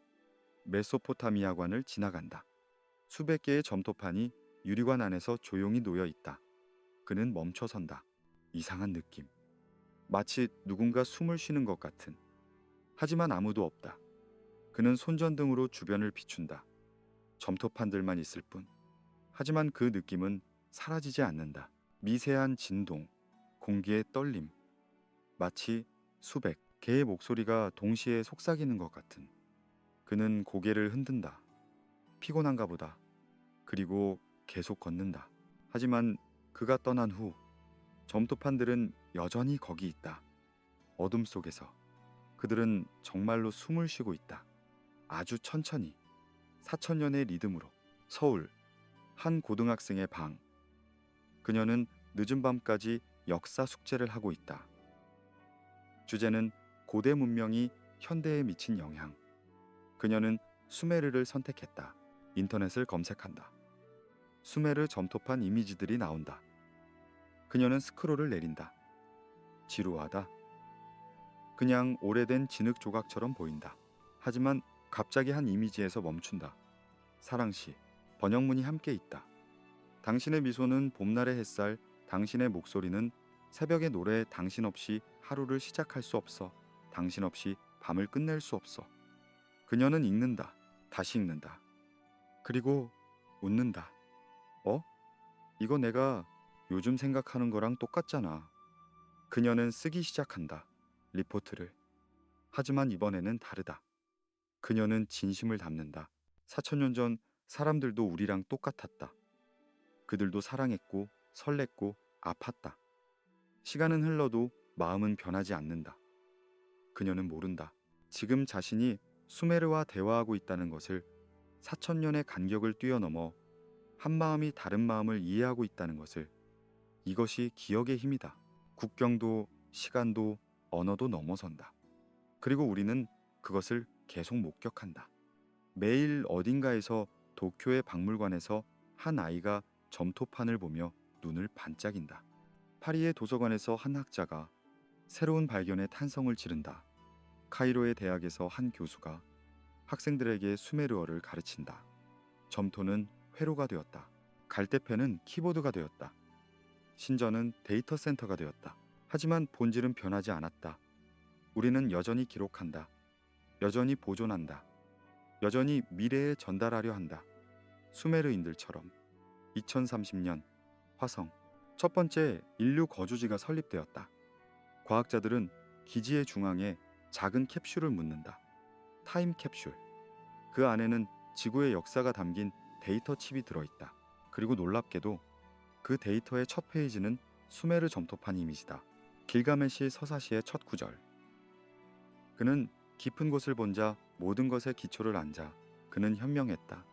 메소포타미아관을 지나간다. 수백 개의 점토판이 유리관 안에서 조용히 놓여 있다. 그는 멈춰선다. 이상한 느낌. 마치 누군가 숨을 쉬는 것 같은. 하지만 아무도 없다. 그는 손전등으로 주변을 비춘다. 점토판들만 있을 뿐. 하지만 그 느낌은 사라지지 않는다. 미세한 진동, 공기의 떨림. 마치 수백 개의 목소리가 동시에 속삭이는 것 같은. 그는 고개를 흔든다. 피곤한가 보다. 그리고 계속 걷는다. 하지만 그가 떠난 후 점토판들은 여전히 거기 있다. 어둠 속에서 그들은 정말로 숨을 쉬고 있다. 아주 천천히 4천년의 리듬으로. 서울 한 고등학생의 방. 그녀는 늦은 밤까지 역사 숙제를 하고 있다. 주제는 고대 문명이 현대에 미친 영향. 그녀는 수메르를 선택했다. 인터넷을 검색한다. 수메르 점토판 이미지들이 나온다. 그녀는 스크롤을 내린다. 지루하다. 그냥 오래된 진흙 조각처럼 보인다. 하지만 갑자기 한 이미지에서 멈춘다. 사랑시, 번역문이 함께 있다. 당신의 미소는 봄날의 햇살, 당신의 목소리는 새벽의 노래. 당신 없이 하루를 시작할 수 없어. 당신 없이 밤을 끝낼 수 없어. 그녀는 읽는다. 다시 읽는다. 그리고 웃는다. 어? 이거 내가 요즘 생각하는 거랑 똑같잖아. 그녀는 쓰기 시작한다. 리포트를. 하지만 이번에는 다르다. 그녀는 진심을 담는다. 4천년 전 사람들도 우리랑 똑같았다. 그들도 사랑했고 설렜고 아팠다. 시간은 흘러도 마음은 변하지 않는다. 그녀는 모른다. 지금 자신이 수메르와 대화하고 있다는 것을, 4천년의 간격을 뛰어넘어 한 마음이 다른 마음을 이해하고 있다는 것을. 이것이 기억의 힘이다. 국경도 시간도 언어도 넘어선다. 그리고 우리는 그것을 계속 목격한다. 매일 어딘가에서, 도쿄의 박물관에서 한 아이가 점토판을 보며 눈을 반짝인다. 파리의 도서관에서 한 학자가 새로운 발견에 탄성을 지른다. 카이로의 대학에서 한 교수가 학생들에게 수메르어를 가르친다. 점토는 회로가 되었다. 갈대펜은 키보드가 되었다. 신전은 데이터 센터가 되었다. 하지만 본질은 변하지 않았다. 우리는 여전히 기록한다. 여전히 보존한다. 여전히 미래에 전달하려 한다. 수메르인들처럼. 2030년 화성. 첫 번째 인류 거주지가 설립되었다. 과학자들은 기지의 중앙에 작은 캡슐을 묻는다. 타임 캡슐. 그 안에는 지구의 역사가 담긴 데이터 칩이 들어있다. 그리고 놀랍게도 그 데이터의 첫 페이지는 수메르 점토판 이미지다. 길가메시 서사시의 첫 구절. 그는 깊은 곳을 본 자 모든 것의 기초를 안 자. 그는 현명했다.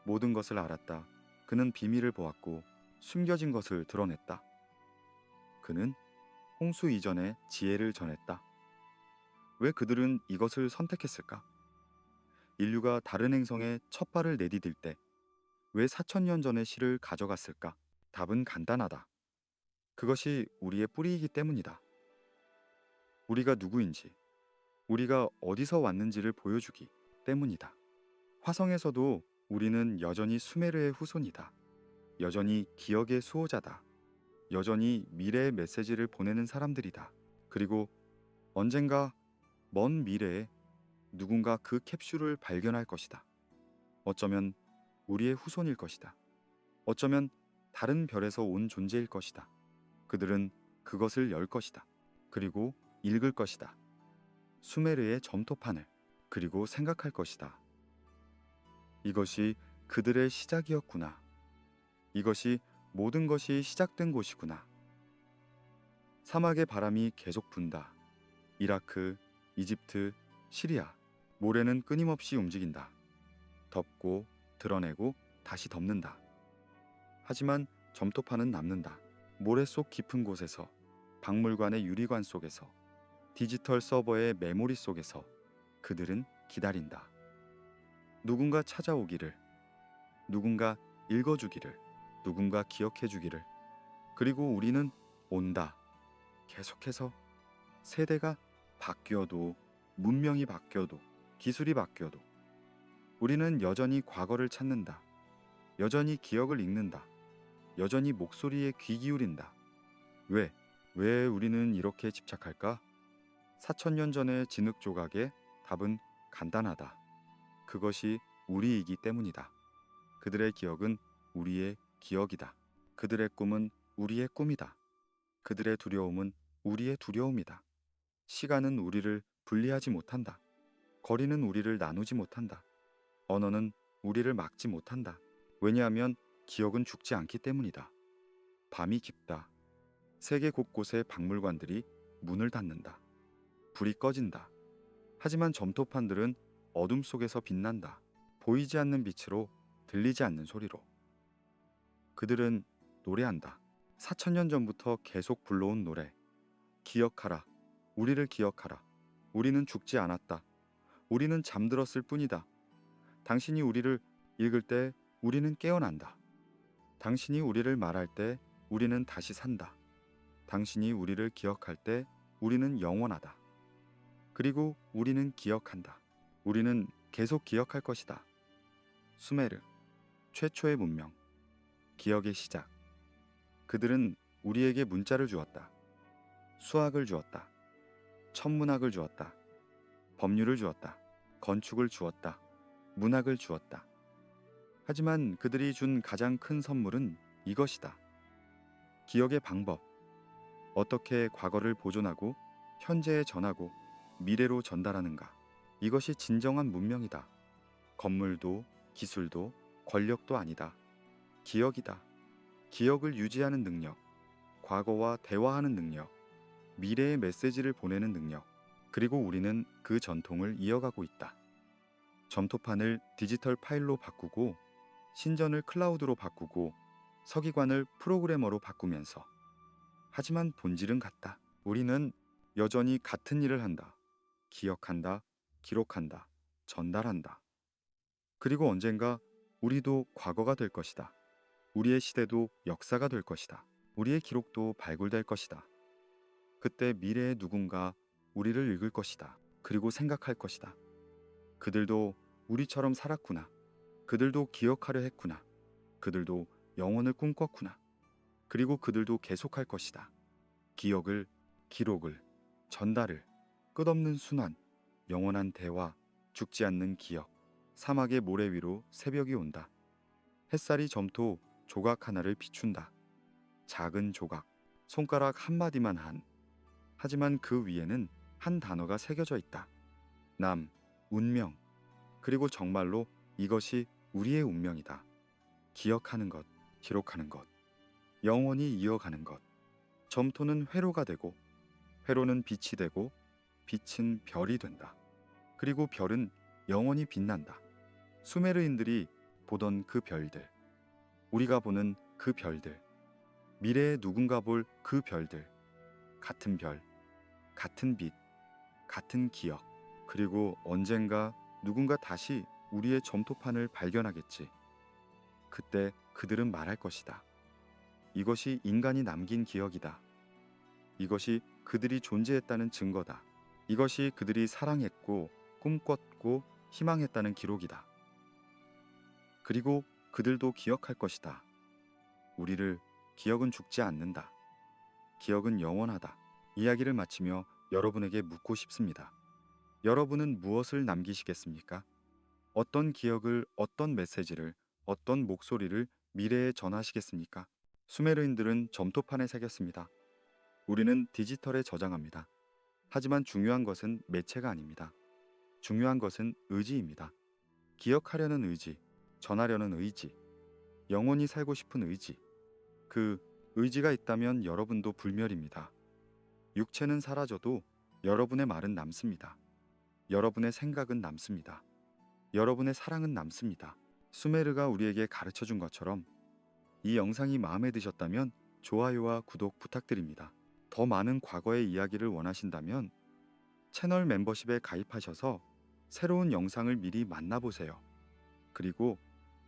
모든 것을 알았다. 그는 비밀을 보았고 숨겨진 것을 드러냈다. 그는 홍수 이전의 지혜를 전했다. 왜 그들은 이것을 선택했을까? 인류가 다른 행성에 첫 발을 내디딜 때 왜 4천년 전의 시를 가져갔을까? 답은 간단하다. 그것이 우리의 뿌리이기 때문이다. 우리가 누구인지, 우리가 어디서 왔는지를 보여주기 때문이다. 화성에서도 우리는 여전히 수메르의 후손이다. 여전히 기억의 수호자다. 여전히 미래의 메시지를 보내는 사람들이다. 그리고 언젠가 먼 미래에 누군가 그 캡슐을 발견할 것이다. 어쩌면 우리의 후손일 것이다. 어쩌면 다른 별에서 온 존재일 것이다. 그들은 그것을 열 것이다. 그리고 읽을 것이다. 수메르의 점토판을. 그리고 생각할 것이다. 이것이 그들의 시작이었구나. 이것이 모든 것이 시작된 곳이구나. 사막의 바람이 계속 분다. 이라크, 이집트, 시리아. 모래는 끊임없이 움직인다. 덮고 드러내고 다시 덮는다. 하지만 점토판은 남는다. 모래 속 깊은 곳에서, 박물관의 유리관 속에서, 디지털 서버의 메모리 속에서 그들은 기다린다. 누군가 찾아오기를, 누군가 읽어주기를, 누군가 기억해주기를. 그리고 우리는 온다. 계속해서. 세대가 바뀌어도, 문명이 바뀌어도, 기술이 바뀌어도 우리는 여전히 과거를 찾는다. 여전히 기억을 읽는다. 여전히 목소리에 귀 기울인다. 왜 우리는 이렇게 집착할까? 4천년 전의 진흙 조각의 답은 간단하다. 그것이 우리이기 때문이다. 그들의 기억은 우리의 기억이다. 그들의 꿈은 우리의 꿈이다. 그들의 두려움은 우리의 두려움이다. 시간은 우리를 분리하지 못한다. 거리는 우리를 나누지 못한다. 언어는 우리를 막지 못한다. 왜냐하면 기억은 죽지 않기 때문이다. 밤이 깊다. 세계 곳곳의 박물관들이 문을 닫는다. 불이 꺼진다. 하지만 점토판들은 어둠 속에서 빛난다. 보이지 않는 빛으로, 들리지 않는 소리로. 그들은 노래한다. 4,000년 전부터 계속 불러온 노래. 기억하라. 우리를 기억하라. 우리는 죽지 않았다. 우리는 잠들었을 뿐이다. 당신이 우리를 읽을 때 우리는 깨어난다. 당신이 우리를 말할 때 우리는 다시 산다. 당신이 우리를 기억할 때 우리는 영원하다. 그리고 우리는 기억한다. 우리는 계속 기억할 것이다. 수메르, 최초의 문명, 기억의 시작. 그들은 우리에게 문자를 주었다. 수학을 주었다. 천문학을 주었다. 법률을 주었다. 건축을 주었다. 문학을 주었다. 하지만 그들이 준 가장 큰 선물은 이것이다. 기억의 방법. 어떻게 과거를 보존하고 현재에 전하고 미래로 전달하는가. 이것이 진정한 문명이다. 건물도 기술도 권력도 아니다. 기억이다. 기억을 유지하는 능력, 과거와 대화하는 능력, 미래의 메시지를 보내는 능력. 그리고 우리는 그 전통을 이어가고 있다. 점토판을 디지털 파일로 바꾸고 신전을 클라우드로 바꾸고 서기관을 프로그래머로 바꾸면서. 하지만 본질은 같다. 우리는 여전히 같은 일을 한다. 기억한다, 기록한다, 전달한다. 그리고 언젠가 우리도 과거가 될 것이다. 우리의 시대도 역사가 될 것이다. 우리의 기록도 발굴될 것이다. 그때 미래의 누군가 우리를 읽을 것이다. 그리고 생각할 것이다. 그들도 우리처럼 살았구나. 그들도 기억하려 했구나. 그들도 영혼을 꿈꿨구나. 그리고 그들도 계속할 것이다. 기억을, 기록을, 전달을, 끝없는 순환, 영원한 대화, 죽지 않는 기억. 사막의 모래 위로 새벽이 온다. 햇살이 점토 조각 하나를 비춘다. 작은 조각, 손가락 한마디만 한. 하지만 그 위에는 한 단어가 새겨져 있다. 남, 운명. 그리고 정말로 이것이 우리의 운명이다. 기억하는 것, 기록하는 것, 영원히 이어가는 것. 점토는 회로가 되고, 회로는 빛이 되고, 빛은 별이 된다. 그리고 별은 영원히 빛난다. 수메르인들이 보던 그 별들, 우리가 보는 그 별들, 미래에 누군가 볼 그 별들, 같은 별, 같은 빛, 같은 기억. 그리고 언젠가 누군가 다시 우리의 점토판을 발견하겠지. 그때 그들은 말할 것이다. 이것이 인간이 남긴 기억이다. 이것이 그들이 존재했다는 증거다. 이것이 그들이 사랑했고 꿈꿨고 희망했다는 기록이다. 그리고 그들도 기억할 것이다. 우리를 기억은 죽지 않는다. 기억은 영원하다. 이야기를 마치며 여러분에게 묻고 싶습니다. 여러분은 무엇을 남기시겠습니까? 어떤 기억을, 어떤 메시지를, 어떤 목소리를 미래에 전하시겠습니까? 수메르인들은 점토판에 새겼습니다. 우리는 디지털에 저장합니다. 하지만 중요한 것은 매체가 아닙니다. 중요한 것은 의지입니다. 기억하려는 의지, 전하려는 의지, 영원히 살고 싶은 의지. 그 의지가 있다면 여러분도 불멸입니다. 육체는 사라져도 여러분의 말은 남습니다. 여러분의 생각은 남습니다. 여러분의 사랑은 남습니다. 수메르가 우리에게 가르쳐 준 것처럼 이 영상이 마음에 드셨다면 좋아요와 구독 부탁드립니다. 더 많은 과거의 이야기를 원하신다면 채널 멤버십에 가입하셔서 새로운 영상을 미리 만나보세요. 그리고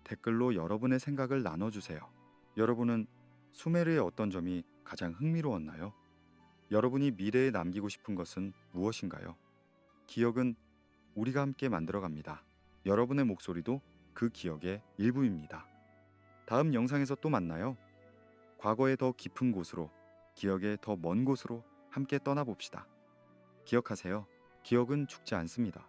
댓글로 여러분의 생각을 나눠주세요. 여러분은 수메르의 어떤 점이 가장 흥미로웠나요? 여러분이 미래에 남기고 싶은 것은 무엇인가요? 기억은 우리가 함께 만들어갑니다. 여러분의 목소리도 그 기억의 일부입니다. 다음 영상에서 또 만나요. 과거의 더 깊은 곳으로, 기억의 더 먼 곳으로 함께 떠나봅시다. 기억하세요. 기억은 죽지 않습니다.